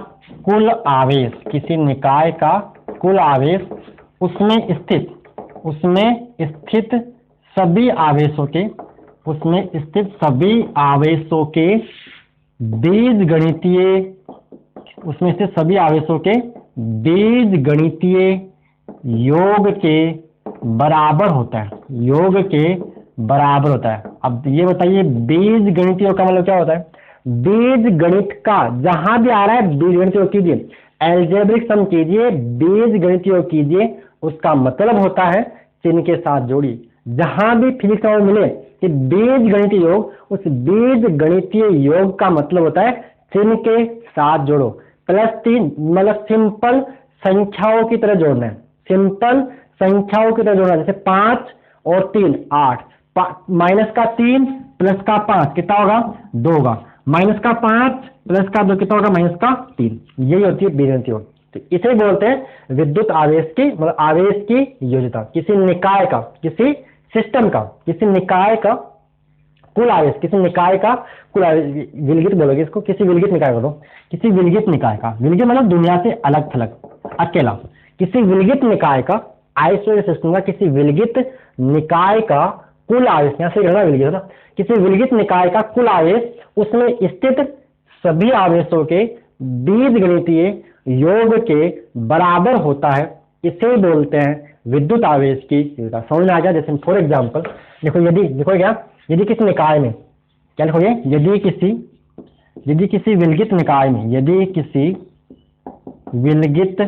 Speaker 1: कुल आवेश, किसी निकाय का कुल आवेश, उसमें स्थित सभी आवेशों के, उसमें स्थित सभी आवेशों के बीजगणितीय, उसमें से सभी आवेशों के बीजगणितीय योग के बराबर होता है, योग के बराबर होता है। अब ये बताइए बीजगणितीय योग का मतलब क्या होता है? बीजगणित का जहां भी आ रहा है बीजगणित योग कीजिए, एल्जेब्रिक सम कीजिए, बीजगणित योग कीजिए, उसका मतलब होता है चिन्ह के साथ जोड़िए। जहां भी फिजिक्स में मिले कि बीजगणितीय योग, उस बीजगणितीय योग का मतलब होता है चिन्ह के साथ जोड़ो। +3 मतलब सिंपल संख्याओं की तरह जोड़ना है, सिंपल संख्याओं की तरह जोड़ना है। जैसे 5 और 3 8, -3 +5 कितना होगा? 2 होगा। -5 +2 कितना होगा? -3। यही होती है बीजगणितीय योग। तो इसे बोलते हैं विद्युत आवेश की, मतलब आवेश की योज्यता। किसी निकाय का, किसी सिस्टम का, किसी निकाय का कुल आवेश, किसी निकाय का कुल आवेश, विलगित बोलोगे इसको, किसी विलगित निकाय को, किसी विलगित निकाय का, विलगित मतलब दुनिया से अलग थलग, अकेला, किसी विलगित निकाय का, आइसोलेटेड सिस्टम का, किसी विलगित निकाय का कुल आवेश, यहां से गणना विलगित होता, किसी विलगित निकाय का कुल आवेश, उसमें स्थित सभी आवेशों के बीजगणितीय योग के बराबर होता है। इसे बोलते हैं विद्युत आवेश की योज्यता। समझ में आ गया? जैसे फॉर एग्जांपल देखो, यदि देखो क्या, यदि किसी निकाय में, क्या लिखोगे? यदि किसी विलगित निकाय में, यदि किसी विलगित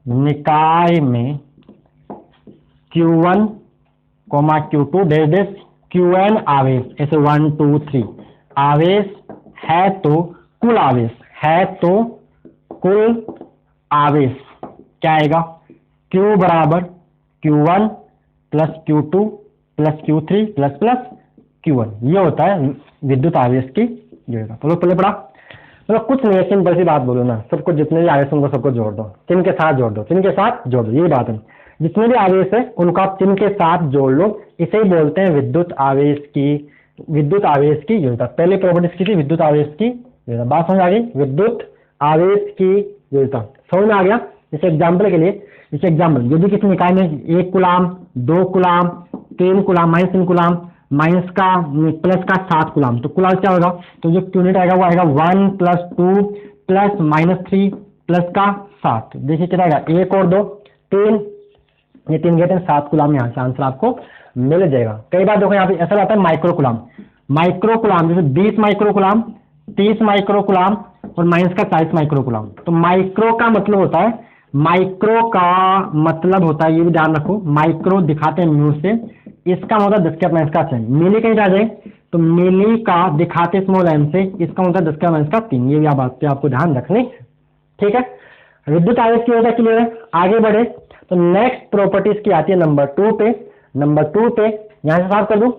Speaker 1: निकाय में Q1, Q2 डेश Qn आवेश, ऐसे 1 2 3 आवेश है, तो कुल आवेश है, तो कुल आवेश क्या आएगा? Q बराबर Q1 + Q2 + Q3 + Q1। ये होता है विद्युत आवेश की योजना। तो पहले पढ़ा, मतलब कुछ नहीं है, सिंपल सी बात बोलो ना, सबको जितने भी आवेश उनको सबको जोड़ दो, चिन्ह के साथ जोड़ दो, चिन्ह के साथ जोड़ दो, यही बात है। जितने भी आवेश है उनको आप चिन्ह के साथ जोड़ लो, इसे ही बोलते हैं विद्युत आवेश की योजना। पहले प्रॉपर्टीज की थी विद्युत आवेश की योजना। बात समझ आ गई? विद्युत आवेश की योजना समझ में आ गया? जैसे एग्जाम्पल के लिए, जैसे एग्जाम्पल, यदि किसी निकाय में 1 coulomb, 2 coulomb, 3 coulomb, -3 coulomb, minus का प्लस का 7 कूलाम, तो कुल क्या होगा? तो जो यूनिट आएगा वो आएगा 1 + 2 + -3 प्लस का 7। देखिए कितना आएगा? 1 और 2 3, ये 3 गेट 7 कूलाम, यहाँ से आंसर आपको मिल जाएगा। कई बार देखो यहाँ पे ऐसा आता है माइक्रो कूलाम, जैसे 20 माइक्रो कूलाम, 30 माइक्रो कूलाम और माइनस का 40 माइक्रो कूलाम। तो माइक्रो का मतलब होता है, ये भी ध्यान रखो, माइक्रो दिखाते हैं म्यू से, इसका मतलब 10⁻⁶। मिली कहीं आ जाए तो मिली का दिखाते स्मॉल m से, इसका मतलब 10⁻3। ये भी आप बात पे आपको ध्यान रखनी, ठीक है? विद्युत आवेश की वजह क्लियर है। आगे बढ़े तो नेक्स्ट प्रॉपर्टीज की आती है नंबर 2 पे। यहां से साफ कर दूं,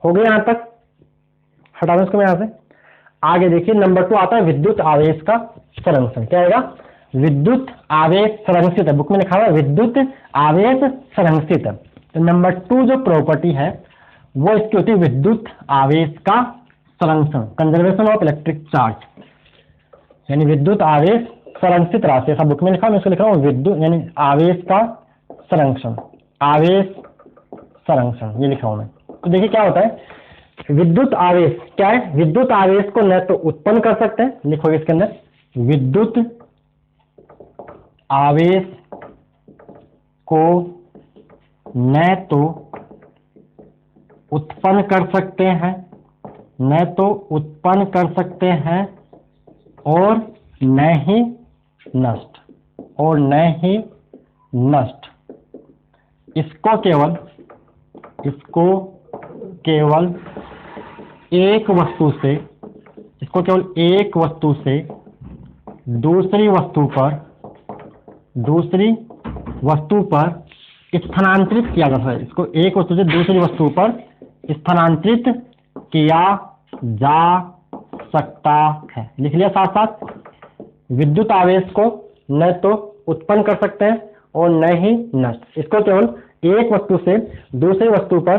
Speaker 1: हो गया यहां तक, हटा दो इसको मैं यहां से। आगे देखिए नंबर 2 आता है विद्युत आवेश का संरक्षण। क्या आएगा? विद्युत आवेश संरक्षित है, बुक में लिखा हुआ है विद्युत आवेश संरक्षित है। तो नंबर 2 जो प्रॉपर्टी है वो इसकी होती है विद्युत आवेश का संरक्षण, कंजर्वेशन ऑफ इलेक्ट्रिक चार्ज, यानी विद्युत आवेश संरक्षित राशि। ऐसा बुक में लिखा, मैं इसको लिख रहा हूँ विद्युत यानी आवेश का संरक्षण, आवेश संरक्षण, ये लिखा हूं मैं। तो देखिए क्या होता है, विद्युत आवेश क्या है? विद्युत आवेश को न तो उत्पन्न कर सकते हैं, लिखोगे इसके अंदर, विद्युत आवेश को न तो उत्पन्न कर सकते हैं, और न ही नष्ट, इसको केवल एक वस्तु से दूसरी वस्तु पर स्थानांतरित किया जा सकता है। इसको एक वस्तु से दूसरी वस्तु पर स्थानांतरित किया जा सकता है। लिख लिया साथ साथ, विद्युत आवेश को न तो उत्पन्न कर सकते हैं और न ही नष्ट, इसको केवल एक वस्तु से दूसरी वस्तु पर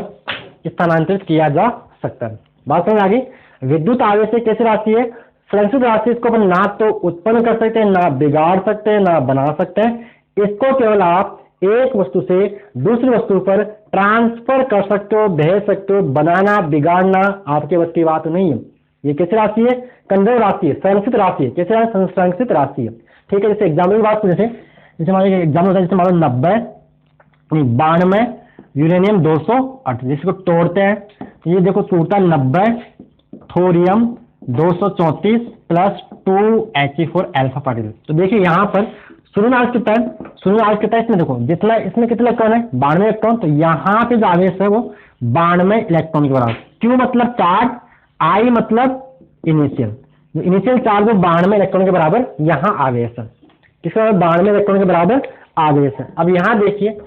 Speaker 1: स्थानांतरित किया जा सकता है। बात समझ आ गई? विद्युत आवेश एक कैसी राशि है? संरक्षित राशि। इसको अपन ना तो उत्पन्न कर सकते हैं, ना बिगाड़ सकते हैं, ना बना सकते हैं। इसको केवल आप एक वस्तु से दूसरी वस्तु पर ट्रांसफर कर सकते हो, भेज सकते हो। बनाना बिगाड़ना आपके बस की बात नहीं है। ये कैसी राशि है? कंजर्व राशि है, संरक्षित राशि है। कैसे संरक्षित राशि है, ठीक है। जैसे एग्जाम्पल की बात करें, जैसे हमारे एग्जाम्पल होता है, जैसे मान लो 90 92 यूरेनियम 208, जिसको तोड़ते हैं तो ये देखो टूटा 90 thorium 234 plus 2He4 alpha particle. तो देखिए यहाँ पर शुरू में आज कितना है, शुरू में आज कितना है, इसमें देखो जितना, इसमें कितने इलेक्ट्रॉन है? 92 इलेक्ट्रॉन। तो यहाँ पे जो आवेश है वो 92 इलेक्ट्रॉन के बराबर। क्यू मतलब चार्ज, आई मतलब इनिशियल, इनिशियल चार्ज वो 92 इलेक्ट्रॉन के बराबर यहाँ आवेश है। किसके बराबर? 92 इलेक्ट्रॉन के बराबर आवेश है। अब यहाँ देखिए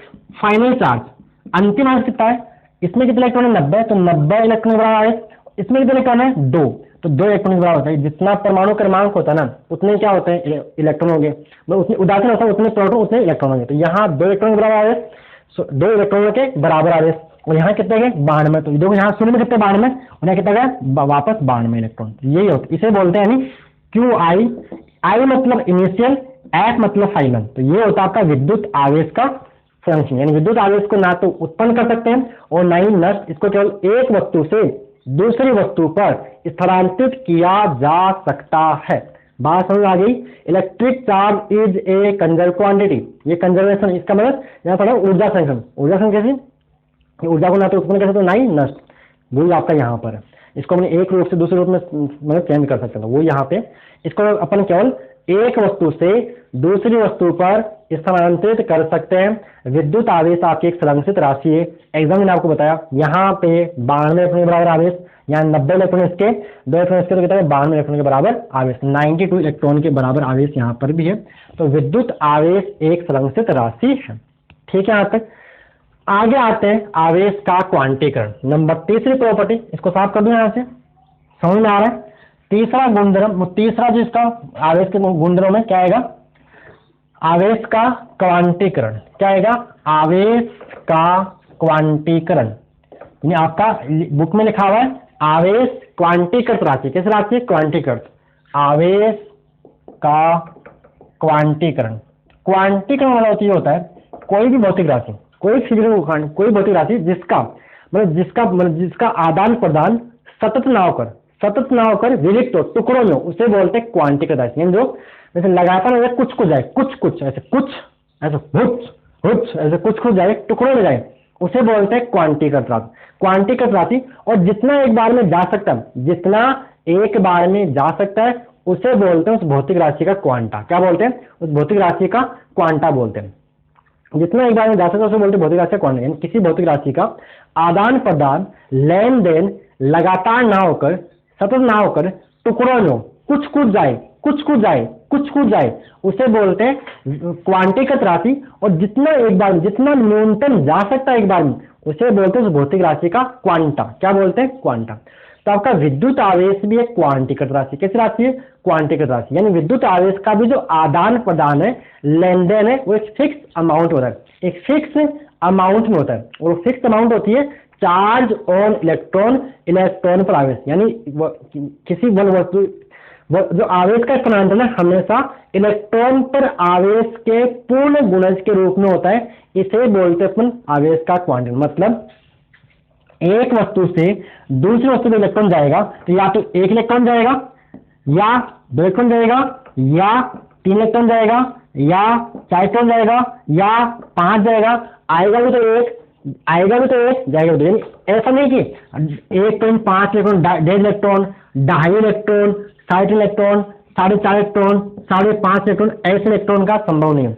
Speaker 1: फाइनल चार्ज, अंतिम आवेश कितना है? इसमें कितने इलेक्ट्रॉन है? 90। तो 90 इलेक्ट्रॉन के बराबर आवेश। इसमें कितने इलेक्ट्रॉन है? 2। तो 2 इलेक्ट्रॉन के बराबर होता है। जितना परमाणु क्रमांक होता है ना, उतने क्या होते हैं? इलेक्ट्रॉन होंगे। उतने उदासीन होता है, उतने प्रोटॉन उतने इलेक्ट्रॉन होंगे। तो यहाँ 2 इलेक्ट्रॉन के बराबर आवेश, 2 इलेक्ट्रॉनों के बराबर आवेश। और यहाँ कितने गए? 92। तो देखो यहाँ शुरू में कितने? 92, और यहाँ कितना गया? वापस 92 इलेक्ट्रॉन। यही होता है, इसे बोलते हैं यानी क्यू आई। आई मतलब इनिशियल, एफ मतलब फाइनल। तो ये होता है आपका विद्युत आवेश का फंक्शन। यानी विद्युत आवेश को ना तो उत्पन्न कर सकते हैं और ना ही नष्ट, इसको केवल एक वस्तु से दूसरी वस्तु पर स्थानांतरित किया जा सकता है। बात समझ आ गई? Electric charge is a conserve quantity. ये कंजर्वेशन, इसका मतलब यहाँ पर ऊर्जा संरक्षण। ऊर्जा संरक्षण कैसे? ऊर्जा को ना तो उत्पन्न कर सकते हो ना ही नष्ट। वो आपका यहाँ पर है। इसको अपने एक रूप से दूसरे रूप में मतलब चेंज कर सकते हैं। वो यहाँ पे इसको अपन केवल एक वस्तु से दूसरी वस्तु पर स्थानांतरित कर सकते हैं। विद्युत आवेश आपकी एक संरक्षित राशि है। एग्जाम ने आपको बताया यहाँ पे 92 इलेक्ट्रॉन के बराबर आवेश, यहाँ 90 इलेक्ट्रॉन इसके, 2 इलेक्ट्रॉन इसके, तो कितना है? 92 इलेक्ट्रॉन के बराबर आवेश। 92 इलेक्ट्रॉन के बराबर आवेश यहाँ पर भी है। तो विद्युत आवेश एक संरक्षित राशि है। ठीक है, यहाँ तक। आगे आते हैं आवेश का क्वांटीकरण। नंबर तीसरी प्रॉपर्टी, इसको साफ कर दूं यहाँ से, समझ में आ रहा है? तीसरा गुणधर्म, तीसरा जो इसका आवेश के गुणधर्म में क्या आएगा? आवेश का क्वांटीकरण। क्या आएगा? आवेश का क्वांटीकरण। यानी आपका बुक में लिखा हुआ है आवेश क्वांटीकृत राशि। किस राशि? क्वांटीकृत। आवेश का क्वांटीकरण। क्वांटीकरण वाला ये होता है कोई भी भौतिक राशि, कोई फिजिकल, कोई भौतिक राशि जिसका आदान प्रदान सतत ना होकर विलिप्त हो टुकड़ों में, उसे बोलते हैं क्वांटीकृत राशि। यानी जो जैसे लगातार ऐसे कुछ जाए, कुछ ऐसे ऐसे कुछ जाए, टुकड़ों में जाए, उसे बोलते हैं क्वांटीकृत राशि। क्वांटीकृत राशि, और जितना एक बार में जा सकता है उसे बोलते हैं उस भौतिक राशि का क्वांटा। क्या बोलते हैं? उस भौतिक राशि का क्वांटा बोलते हैं। जितना एक बार में जा सकता है उसे बोलते हैं भौतिक राशि का क्वांटा। यानी किसी भौतिक राशि का आदान प्रदान, लेन देन लगातार ना होकर, सतत ना होकर, टुकड़ों में कुछ जाए, उसे बोलते हैं क्वांटीकृत राशि। और जितना न्यूनतम जा सकता है एक बार में, उसे बोलते हैं उस भौतिक राशि का क्वांटा। क्या बोलते हैं? क्वांटा। तो आपका विद्युत आवेश भी एक क्वांटीकृत राशि। कैसी राशि है? क्वांटीकृत राशि। यानी विद्युत आवेश का भी जो आदान प्रदान है, लेन देन है, वो एक फिक्स अमाउंट होता है, एक फिक्स अमाउंट में होता है। और फिक्स अमाउंट होती है चार्ज ऑन इलेक्ट्रॉन पर आवेश। यानी किसी वन वस्तु जो आवेश का स्थानांतरण है हमेशा इलेक्ट्रॉन पर आवेश के पूर्ण गुणज के रूप में होता है। इसे बोलते हैं अपन आवेश का क्वांटीकरण। मतलब एक वस्तु से दूसरी वस्तु में इलेक्ट्रॉन जाएगा तो या तो 1 इलेक्ट्रॉन जाएगा, या 2 इलेक्ट्रॉन जाएगा, या 3 इलेक्ट्रॉन जाएगा, या 4 इलेक्ट्रॉन जाएगा, या 5 जाएगा। आएगा भी तो 1, जाएगा भी 2। ऐसा नहीं कि 1.5 electron, 1.5 electron, 2.5 electron, 60 electron, 4.5 electron, 5.5 electron, ऐसे इलेक्ट्रॉन का संभव नहीं है।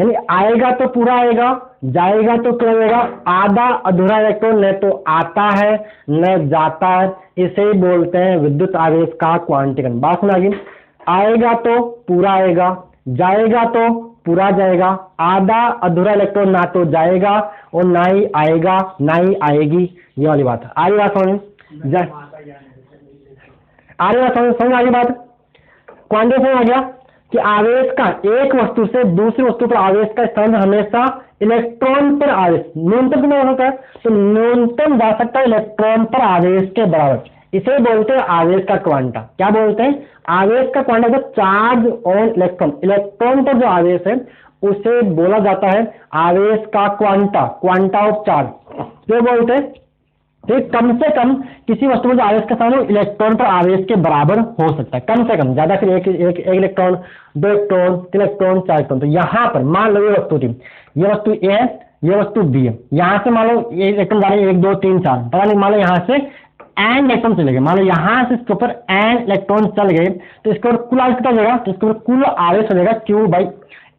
Speaker 1: यानी आएगा तो पूरा आएगा, जाएगा तो क्या जाएगा? आधा अधूरा इलेक्ट्रॉन न तो आता है न जाता है। इसे बोलते हैं विद्युत आवेश का क्वांटीकरण। बात सुना गई? आएगा तो पूरा आएगा, जाएगा तो पूरा जाएगा, आधा अधूरा इलेक्ट्रॉन ना तो जाएगा और ना ही आएगा ना ही आएगी। ये वाली बात है। आगे बात समझ आ गई बात? क्वांटीकरण आ गया कि आवेश का एक वस्तु से दूसरी वस्तु पर आवेश का स्थान हमेशा इलेक्ट्रॉन पर आवेश न्यूनतम कितना हो सकता है? तो न्यूनतम जा सकता है इलेक्ट्रॉन पर आवेश के बराबर। इसे बोलते हैं आवेश का क्वांटा। क्या बोलते हैं? आवेश का क्वांटा जो चार्ज ऑन इलेक्ट्रॉन पर जो आवेश है उसे बोला जाता है आवेश का क्वांटा ऑफ चार्ज। जो बोलते हैं तो कम से कम किसी वस्तु में जो आवेश का स्थान इलेक्ट्रॉन पर आवेश के बराबर हो सकता है, कम से कम, ज्यादा फिर एक इलेक्ट्रॉन, 2 इलेक्ट्रॉन, 3 इलेक्ट्रॉन, 4 इलेक्ट्रॉन। तो यहाँ पर मान लो ये वस्तु थी, ये वस्तु ए है, ये वस्तु बी है, यहाँ से मान लो ये इलेक्ट्रॉन जा रहे हैं 1 2 3 4, पता नहीं, मान लो यहाँ से एन इलेक्ट्रॉन चले गए, मान लो यहाँ से इसके ऊपर एन इलेक्ट्रॉन चल गए, तो इसके ऊपर कुल आवेश कितना हो जाएगा, तो इसके ऊपर कुल आवेश हो जाएगा Q बाई,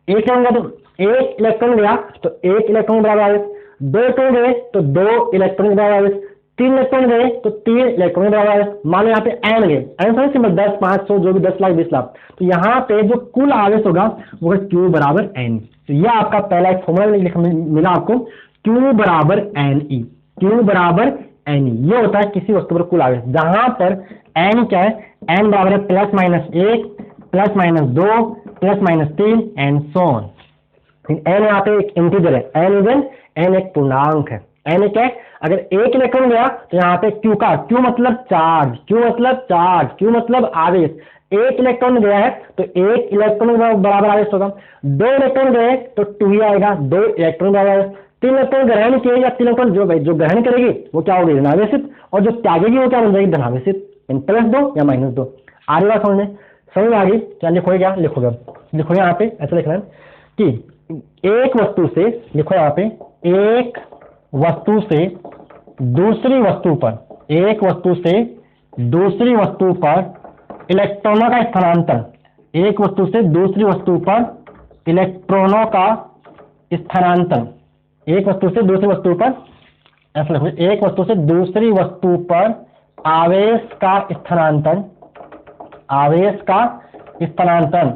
Speaker 1: एक होगा तो एक इलेक्ट्रॉन गया तो एक इलेक्ट्रॉन बराबर आवेश, 2 इलेक्ट्रॉन गए तो 2 इलेक्ट्रॉन बराबर आवेश, 3 इलेक्ट्रॉन गए तो 3 इलेक्ट्रॉन बराबर आवेश। मान लो यहाँ पे एन गए, एन समझ सिंपल, 10 500 जो भी 10 लाख 20 लाख, तो यहाँ पे जो कुल आवेश होगा वो Q बराबर एन। तो यह आपका पहला एक फॉर्मूला मिला आपको, Q बराबर एन ई, Q बराबर एन ई। ये होता है किसी वस्तु पर कुल आवेश, जहां पर एन क्या है, एन बराबर है +-1 +-2 +-3 एंड सो ऑन। एन यहाँ पे एक इंटीजर है, एन एक पूर्णांक है, एन क्या है, अगर एक इलेक्ट्रॉन गया तो यहाँ पे Q का, Q मतलब चार्ज, Q मतलब आवेश, एक इलेक्ट्रॉन गया है तो एक इलेक्ट्रॉन बराबर आवेश होगा, 2 इलेक्ट्रॉन गए तो 2 ही आएगा, 2 इलेक्ट्रॉन बराबर आवेश, 3 इलेक्ट्रॉन ग्रहण किए या 3 इलेक्ट्रॉन जो ग्रहण करेगी वो क्या होगी, ऋणावेशित, और जो त्यागेगी वो क्या बन जाएगी, धनावेशित, +2 या -2। आ रही बात समझ में आ गई, क्या लिखोगे, क्या लिखोगे, लिखोगे यहाँ पे ऐसा लिखना है कि एक वस्तु से, लिखो यहाँ पे, एक वस्तु से दूसरी वस्तु पर, एक वस्तु से दूसरी वस्तु पर इलेक्ट्रॉनों का स्थानांतरण, एक वस्तु से दूसरी वस्तु पर इलेक्ट्रॉनों का स्थानांतरण, एक वस्तु से दूसरी वस्तु पर, ऐसा लिखो, एक वस्तु से दूसरी वस्तु पर आवेश का स्थानांतरण, आवेश का स्थानांतरण,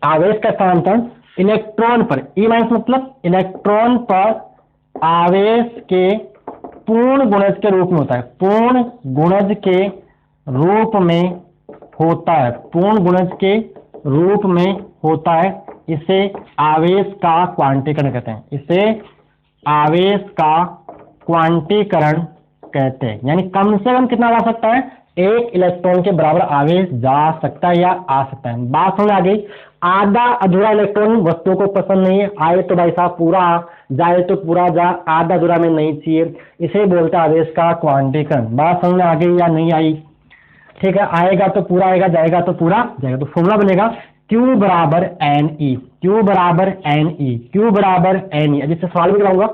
Speaker 1: आवेश का स्थानांतरण इलेक्ट्रॉन पर, ई माइनस मतलब इलेक्ट्रॉन पर आवेश के पूर्ण गुणज के रूप में होता है, पूर्ण गुणज के रूप में होता है, पूर्ण गुणज के रूप में होता है, इसे आवेश का क्वांटीकरण कहते हैं, इसे आवेश का क्वांटीकरण कहते हैं। यानी कम से कम कितना जा सकता है, एक इलेक्ट्रॉन के बराबर आवेश जा सकता है या आ सकता है। बात समझ आ गई, आधा अधूरा इलेक्ट्रॉन वस्तु को पसंद नहीं है, आए तो भाई साहब पूरा जाए तो पूरा जा, आधा अधूरा में नहीं चाहिए, इसे बोलता है आवेश का क्वांटीकरण। बात समझ में आ गई या नहीं आई, ठीक है, आएगा तो पूरा आएगा, जाएगा तो पूरा जाएगा। तो फॉर्मूला बनेगा Q बराबर एन ई, Q बराबर एन ई, Q बराबर एन ई। अब इससे सवाल भी कराऊंगा,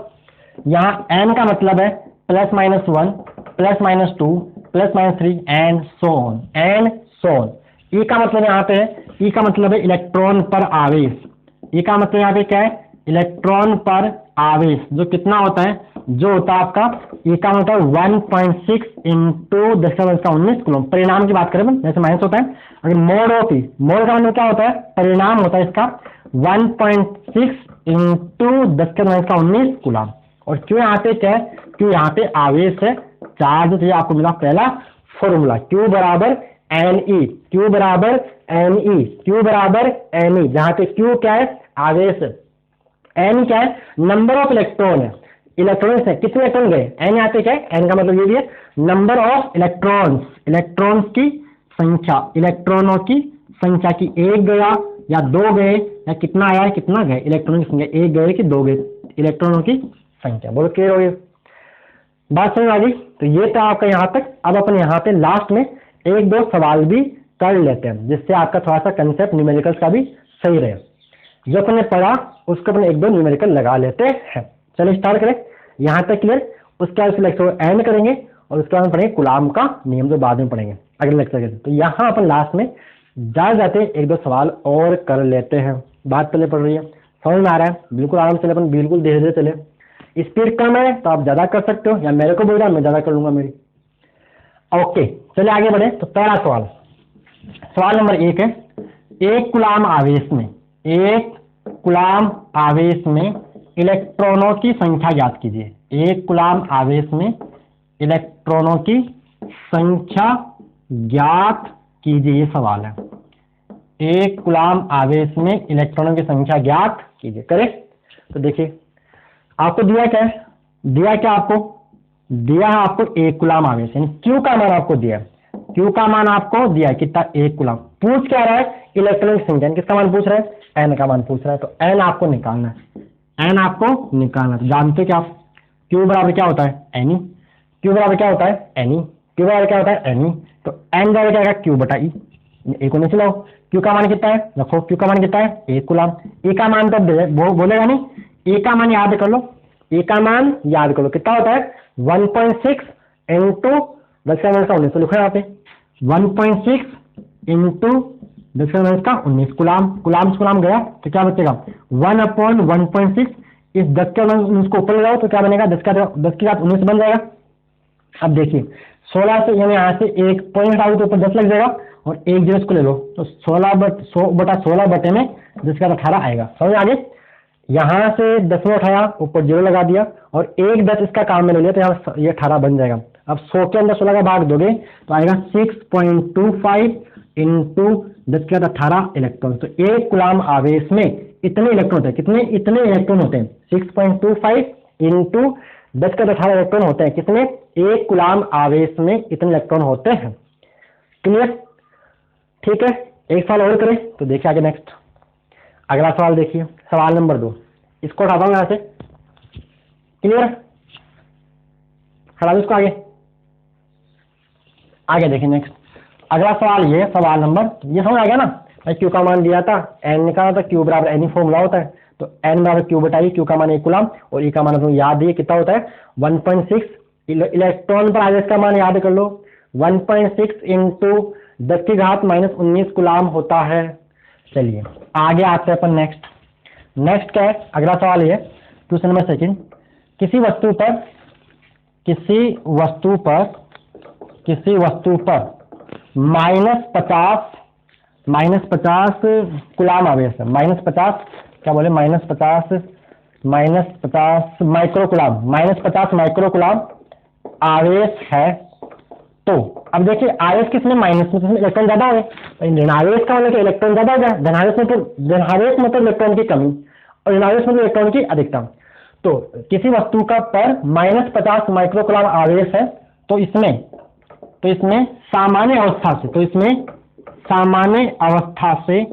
Speaker 1: यहाँ n का मतलब है +-1 +-2 +-3 and so on, and so on. E का मतलब यहाँ पे है, ई का मतलब है इलेक्ट्रॉन पर आवेश, ई का मतलब यहाँ पे क्या है, इलेक्ट्रॉन पर आवेश, जो कितना होता है, जो होता है आपका, ई का मतलब 1.6 × 10⁻19 कूलम। परिणाम की बात करें जैसे माइनस होता है, अगर मोड ऑफ ई, मोड का मतलब क्या होता है, परिणाम होता है इसका 1.6 × 10⁻19 कूलम। और क्यों यहाँ पे क्या है, क्यों यहाँ पे आवेश है, चार्ज। तो ये आपको मिला पहला फॉर्मूला, Q बराबर एन ई, Q बराबर एन ई, Q बराबर एन ई, जहां पे Q क्या है, आवेश है, एन क्या है, नंबर ऑफ इलेक्ट्रॉन है, इलेक्ट्रॉन्स है, कितने इलेक्ट्रॉन गए, एन यहाँ पे क्या है, एन का मतलब ये भी है नंबर ऑफ इलेक्ट्रॉन्स, इलेक्ट्रॉन्स की संख्या, इलेक्ट्रॉनों की संख्या की, एक गया या 2 गए या कितना आया है, कितना गए, इलेक्ट्रॉनों की संख्या, एक गए कि 2 गए, इलेक्ट्रॉनों की संख्या। बोलो क्लियर हो गई, बात समझ आ गई। तो ये था आपका यहाँ तक। अब अपन यहाँ पे लास्ट में 1-2 सवाल भी कर लेते हैं, जिससे आपका थोड़ा सा कंसेप्ट न्यूमेरिकल्स का भी सही रहे। जो अपन ने पढ़ा उसको अपन 1-2 न्यूमेरिकल लगा लेते हैं। चलिए स्टार्ट करें, यहाँ तक क्लियर। उसके बाद लेक्चर एंड करेंगे और उसके बाद पढ़ेंगे कुलाम का नियम, जो बाद में पढ़ेंगे अगले लेक्चर के। तो यहाँ अपन लास्ट में जाते 1-2 सवाल और कर लेते हैं। बात पहले पढ़ रही है, समझ में आ रहा है, बिल्कुल आराम से अपन बिल्कुल धीरे धीरे चले। स्पीड कम है तो आप ज्यादा कर सकते हो, या मेरे को बोल रहा मैं ज्यादा कर लूंगा मेरी। ओके चलिए आगे बढ़े। तो पहला सवाल, सवाल नंबर 1 है, एक कूलाम आवेश में, एक कूलाम आवेश में इलेक्ट्रॉनों की संख्या ज्ञात कीजिए। एक कूलाम आवेश में इलेक्ट्रॉनों की संख्या ज्ञात कीजिए, ये सवाल है। एक कूलाम आवेश में इलेक्ट्रॉनों की संख्या ज्ञात कीजिए, करेक्ट। तो देखिए आपको दिया क्या है, दिया क्या आपको, दिया है आपको एक कूलाम आवेश, यानी Q का मान आपको दिया है, Q का मान आपको दिया है कितना, एक कूलाम। पूछ क्या रहा है, इलेक्ट्रॉन की संख्या, किसका मान पूछ रहा है, n का मान पूछ रहा है। तो n आपको निकालना है, n आपको निकालना है। जानते क्या आप, Q बराबर क्या होता है, n। क्यू बराबर क्या होता है एन ई, क्यू बराबर क्या होता है एन ई, तो एन बराबर क्या आएगा क्यू बटा ई। ए को नीचे लाओ, क्यू का मान कितना है रखो, क्यू का मान कितना है 1 कूलम, ए का मान तो बोलेगा नहीं, ए का मान याद कर लो, ए का मान याद कर लो कितना होता है 1.6 इंटू 10⁻⁹ तो लिखो यहाँ पे 1.6 इंटू 10⁻⁹ गुलाम, गुलाम से गुलाम गया तो क्या बचेगा 1/1.6, इस 10 के 19 को ऊपर ले जाओ तो क्या बनेगा 10 की घात 19 बन जाएगा। अब देखिए 16 से यानी यहाँ से एक पॉइंट आउट तो ऊपर 10 लग जाएगा और एक जीरो इसको ले लो तो 16 बटे में 10 का 18 आएगा। समझ आगे, यहाँ से 10 में उठाया ऊपर जीरो लगा दिया और एक 10 इसका काम में ले लिया तो यहाँ ये 18 बन जाएगा। अब 100 के अंदर 16 का भाग दोगे तो आएगा 6.25 इंटू 10 के 18 इलेक्ट्रॉन। तो एक कूलम आवेश में इतने इलेक्ट्रॉन होते हैं, कितने इतने इलेक्ट्रॉन होते हैं 6.25 इंटू 10 के 18 इलेक्ट्रॉन होते हैं, कितने एक कूलम आवेश में इतने इलेक्ट्रॉन होते हैं। क्लियर, ठीक है। एक सवाल और करें तो देखिए आगे नेक्स्ट अगला सवाल देखिए, सवाल नंबर 2, इसको हटाता हूं यहां से। क्लियर, हटा दो इसको, आगे देखिए नेक्स्ट अगला सवाल, ये सवाल नंबर, ये समझ आ गया ना, क्यू का मान दिया था, एन निकाला था, क्यू बराबर एन ही फॉर्मूला होता है, तो एन बराबर क्यू बटा ई, क्यू का मान 1 कूलम और ई का मान तुम्हें याद है कितना होता है 1.6 इलेक्ट्रॉन पर आवेश का मान याद कर लो 1.6 इंटू 10 की घात -19 कूलम होता है। चलिए आगे आते हैं अपन नेक्स्ट क्या है अगला सवाल ये क्वेश्चन नंबर 2, किसी वस्तु पर -50 कूलम आवेश है, -50 क्या बोले -50 माइक्रो कूलम आवेश है। तो अब देखिए आवेश किसमें माइनस में, इलेक्ट्रॉन ज्यादा हो गए, ऋणावेश का मतलब इलेक्ट्रॉन ज्यादा हो गया, धनावेश मतलब इलेक्ट्रॉन की कमी और ऋणावेश मतलब इलेक्ट्रॉन की अधिकता। तो किसी वस्तु का पर -50 माइक्रो कूलम आवेश है तो इसमें सामान्य अवस्था से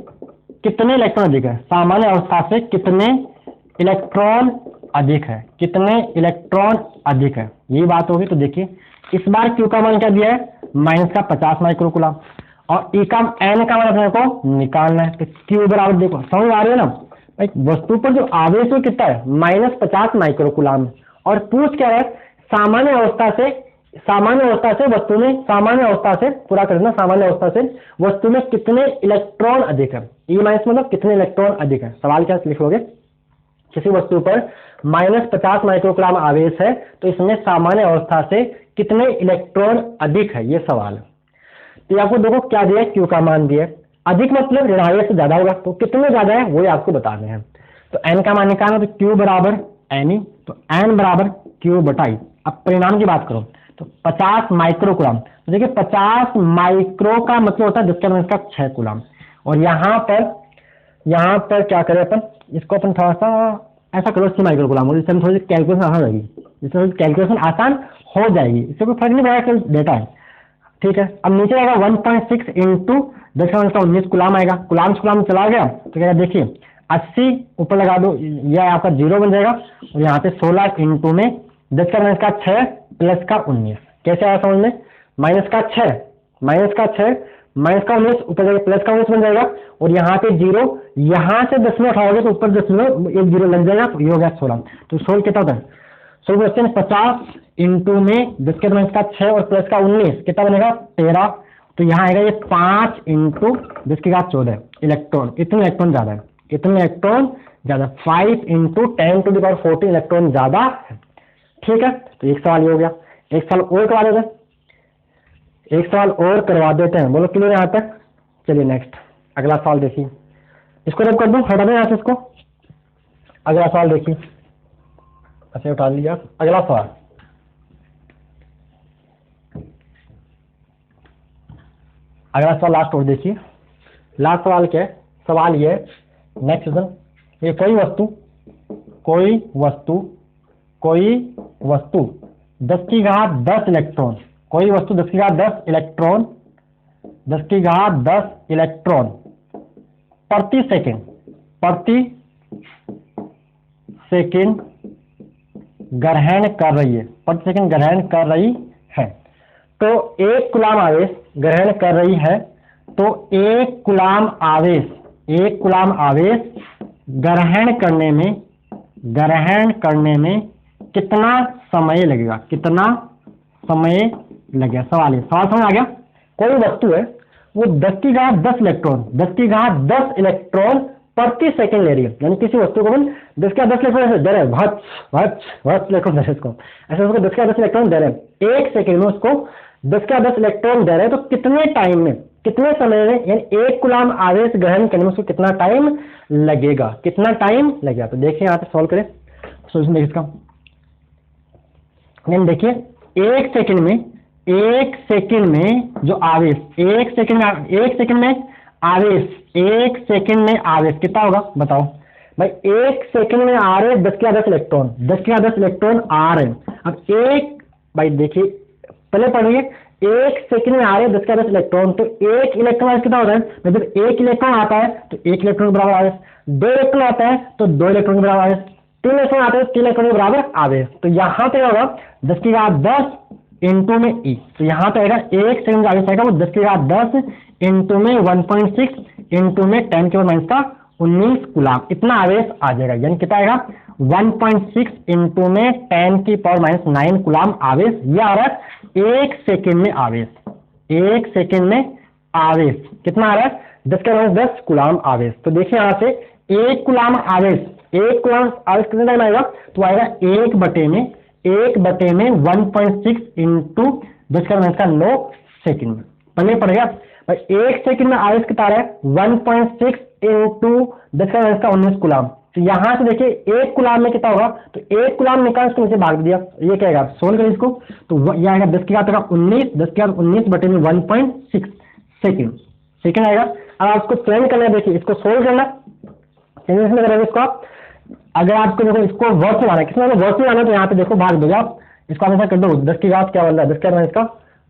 Speaker 1: कितने इलेक्ट्रॉन अधिक है, सामान्य अवस्था से कितने इलेक्ट्रॉन अधिक है, यही बात होगी। तो देखिए इस बार क्यू का मान क्या दिया है -50 माइक्रो कूलम और ई का एन का मान अपने को निकालना है। तो क्यू बराबर देखो समझ आ रही है ना, वस्तु पर जो आवेश है कितना है -50 माइक्रो कूलम और पूछ क्या है सामान्य अवस्था से वस्तु में कितने इलेक्ट्रॉन अधिक है, ई माइनस मतलब कितने इलेक्ट्रॉन अधिक है। सवाल क्या लिखोगे, किसी वस्तु पर -50 माइक्रो कूलम आवेश है तो इसमें सामान्य अवस्था से कितने इलेक्ट्रॉन अधिक है, ये सवाल है। तो आपको देखो क्या दिया है, क्यू का मान दिया है, अधिक मतलब ऋणावेश से ज्यादा होगा, तो कितने ज्यादा है वो आपको बताने हैं। तो एन का मान निकालना, तो क्यू बराबर एन ई, तो एन बराबर क्यू बटा ई। अब परिणाम की बात करो तो 50 माइक्रो कूलम, तो देखिए 50 माइक्रो का मतलब होता है 10⁻⁶ कूलम और यहाँ पर क्या करें अपन, इसको अपन थोड़ा सा ऐसा करो 80 माइक्रो कूलम, इससे थोड़ी कैलकुलेशन आसान रहेगी, हो जाएगी, इससे कोई फर्क नहीं पड़ेगा, डेटा है ठीक है। अब नीचे आएगा 1.6 इंटू 10⁻⁹ कूलम आएगा, कूलम से कूलम चला गया तो क्या देखिए 80 ऊपर लगा दो, यह आपका 0 बन जाएगा और यहाँ पे 16 इंटू में 10⁻⁶ प्लस का 19, कैसे आया समझ में, -6 ऊपर जाएगा प्लस का 19 बन जाएगा और यहाँ पे 0, यहाँ से 10 में उठाओगे तो ऊर 10 में एक 0 लग जाएगा, तो ये हो गया 16। तो 16 कितना होता है 50 इंटू में 10⁻⁶ और प्लस का 19 कितना बनेगा 13। तो यहाँ आएगा ये 5 इंटू 10⁻14 इलेक्ट्रॉन, इतने इलेक्ट्रॉन ज्यादा 5 इंटू 10⁻14 इलेक्ट्रॉन ज्यादा है। ठीक है, तो एक सवाल ये हो गया, एक सवाल और करवा देते हैं, बोलो क्लियर यहाँ तक। चलिए नेक्स्ट अगला सवाल देखिए, इसको रब कर दूं, हटा दें यहाँ से इसको। अगला सवाल देखिए, अच्छा उठा लिया, अगला सवाल लास्ट और देखिए, लास्ट सवाल क्या है, सवाल ये नेक्स्ट क्वेश्चन, ये कोई वस्तु 10⁻10 इलेक्ट्रॉन, कोई वस्तु 10⁻10 इलेक्ट्रॉन प्रति सेकंड ग्रहण कर रही है, प्रति सेकंड ग्रहण कर रही है। तो 1 कूलाम आवेश ग्रहण कर रही है, तो 1 कूलाम आवेश ग्रहण करने में कितना समय लगेगा, कितना समय लगेगा। सवाल समझ आ गया। कोई वस्तु है वो 10 की घात 10 इलेक्ट्रॉन प्रति सेकंड ले रही है, यानी किसी वस्तु को 10 का 10 इलेक्ट्रॉन दे रहे हैं, इलेक्ट्रॉन दे रहे इसको, ऐसे उसको 10 का 10 इलेक्ट्रॉन दे रहे हैं, 1 सेकंड में उसको 10 का 10 इलेक्ट्रॉन दे रहे हैं, तो कितने टाइम में, कितने समय में, यानी 1 कूलाम आवेश ग्रहण करने में उसको कितना टाइम लगेगा, तो देखिए यहाँ पे सॉल्व करें सोल्यूशन देखिए इसका। देखिए 1 सेकंड में जो आवेश, 1 सेकंड में आवेश कितना होगा बताओ भाई। 1 सेकंड में आ रहे 10 का 10 इलेक्ट्रॉन आ रहे हैं। अब भाई देखिए पहले पढ़िए, 1 सेकंड में आ रहे 10 का 10 इलेक्ट्रॉन, तो 1 इलेक्ट्रॉन आवेश कितना होता है, जब 1 इलेक्ट्रॉन आता है तो 1 इलेक्ट्रॉन के बराबर आवेश, 2 इलेक्ट्रॉन आता है तो 2 इलेक्ट्रॉन के बराबर आवेश, 3 इलेक्ट्रॉन आते हैं तो 3 इलेक्ट्रॉन के बराबर आवेश। तो यहाँ पे होगा 10 की घात 10 इंटू में ई, तो यहाँ पे आएगा 1 सेकंड आवेश आएगा वो 10 की घात 10 इंटू में 1.6 इंटू में 10 के पावर 19 कूलाम, इतना आवेश आ जाएगा। यानी कितना आएगा 1.6 इंटू में 10 की पावर -9 कूलाम आवेश। यह आ रहा है 1 सेकंड में आवेश, 1 सेकंड में आवेश कितना आ रहा है 10 के पावर 10 कूलाम आवेश। तो देखिए यहाँ से 1 कूलाम आवेश कितना टाइम आएगा, तो आएगा 1 बटे में 1.6 इंटू 10 के पावर 9 सेकंड में। पहले पड़ेगा भाई 1 सेकंड में आवेश कितना आ रहा है 1.6 इंटू 10 के पावर 19 कूलाम। तो यहाँ से देखिए 1 कूलाम में कितना होगा, तो 1 कूलाम निकाल इसको नीचे भाग दिया, ये क्या आएगा सोल्व करें इसको, तो ये आएगा 10 की घात 19 बटे में 1.6 सेकंड आएगा। अब आपको चेंज करना है, देखिए इसको सोल्व करना, चेंज में करेंगे इसको आप। अगर आपको देखो इसको वर्ष में आना है, किसमें वर्ष में आना है, तो यहाँ पे देखो भाग दो आप, इसको आप ऐसा कर दो 10 की घात क्या बन रहा है 10 के पावर इसका,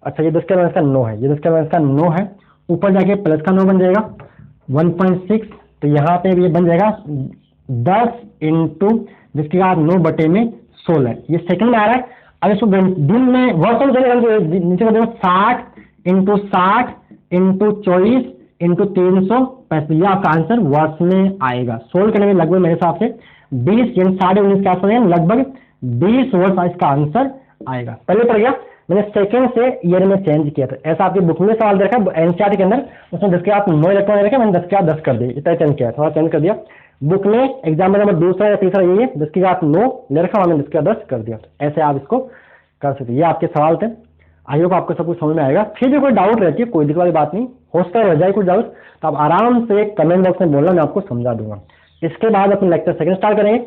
Speaker 1: अच्छा ये 10 के पावर 9 है, ये 10 के पावर 9 है, ऊपर जाके प्लस का 9 बन जाएगा 1.6, तो यहाँ पे ये बन जाएगा 10 इंटू 10 की घात 9 बटे में 16, ये सेकंड में आ रहा है। अब इसको दिन में वर्ष में चलेगा, नीचे कर देगा 60 इंटू 24 इंटू 365, ये आपका आंसर वर्ष में आएगा। सोल्व करने में लगभग मेरे हिसाब से 20 यानी 19.5 के आसपास लगभग 20 वर्ष इसका आंसर आएगा। पहले पड़ गया, मैंने सेकंड से ईयर में चेंज किया था, ऐसा आपकी बुक में सवाल देखा एनसीईआरटी के अंदर, उसमें 10 के आप 9 इलेक्ट्रॉन रखे, मैंने 10 के आप 10 कर दिए, इतना चेंज किया, थोड़ा चेंज कर दिया। बुक में एग्जाम्पल नंबर दूसरा या तीसरा यही है, 10 की घात 9 ले रखा, मैंने 10 के 10 कर दिया। ऐसे आप इसको कर सकते, ये आपके सवाल थे। आई होप आपको सब कुछ समझ में आएगा। फिर भी कोई डाउट रहती है, कोई दिक्कत वाली बात नहीं, हो सकता है रह जाए कुछ डाउट, तो आप आराम से कमेंट बॉक्स में बोलना, मैं आपको समझा दूंगा। इसके बाद अपने लेक्चर सेकंड स्टार्ट करेंगे,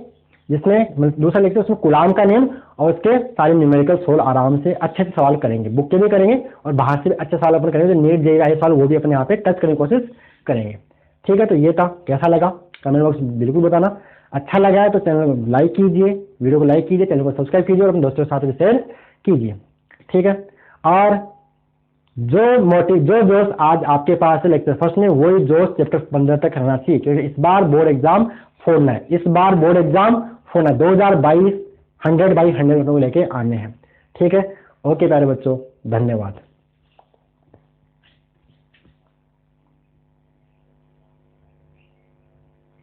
Speaker 1: जिसमें दूसरा लेक्चर उसमें कूलाम का नियम और उसके सारे न्यूमेरिकल सोल्व आराम से अच्छे से सवाल करेंगे, बुक के भी करेंगे और बाहर से भी अच्छे सवाल अपन करेंगे, जो नीट जेईई सवाल वो भी अपने यहाँ पे टच करने की कोशिश करेंगे। ठीक है, तो ये था, कैसा लगा कमेंट बॉक्स में बिल्कुल बताना। अच्छा लगा है तो चैनल को लाइक कीजिए, वीडियो को लाइक कीजिए, चैनल को सब्सक्राइब कीजिए और अपने दोस्तों के साथ भी शेयर कीजिए। ठीक है, और जो जोश आज आपके पास है लेक्चर फर्स्ट में, वही जोश चैप्टर 15 तक रहना चाहिए, क्योंकि इस बार बोर्ड एग्जाम फोड़ना है, 2022 100 बाई 100 को लेके आने हैं। ठीक है, ओके प्यारे बच्चों, धन्यवाद।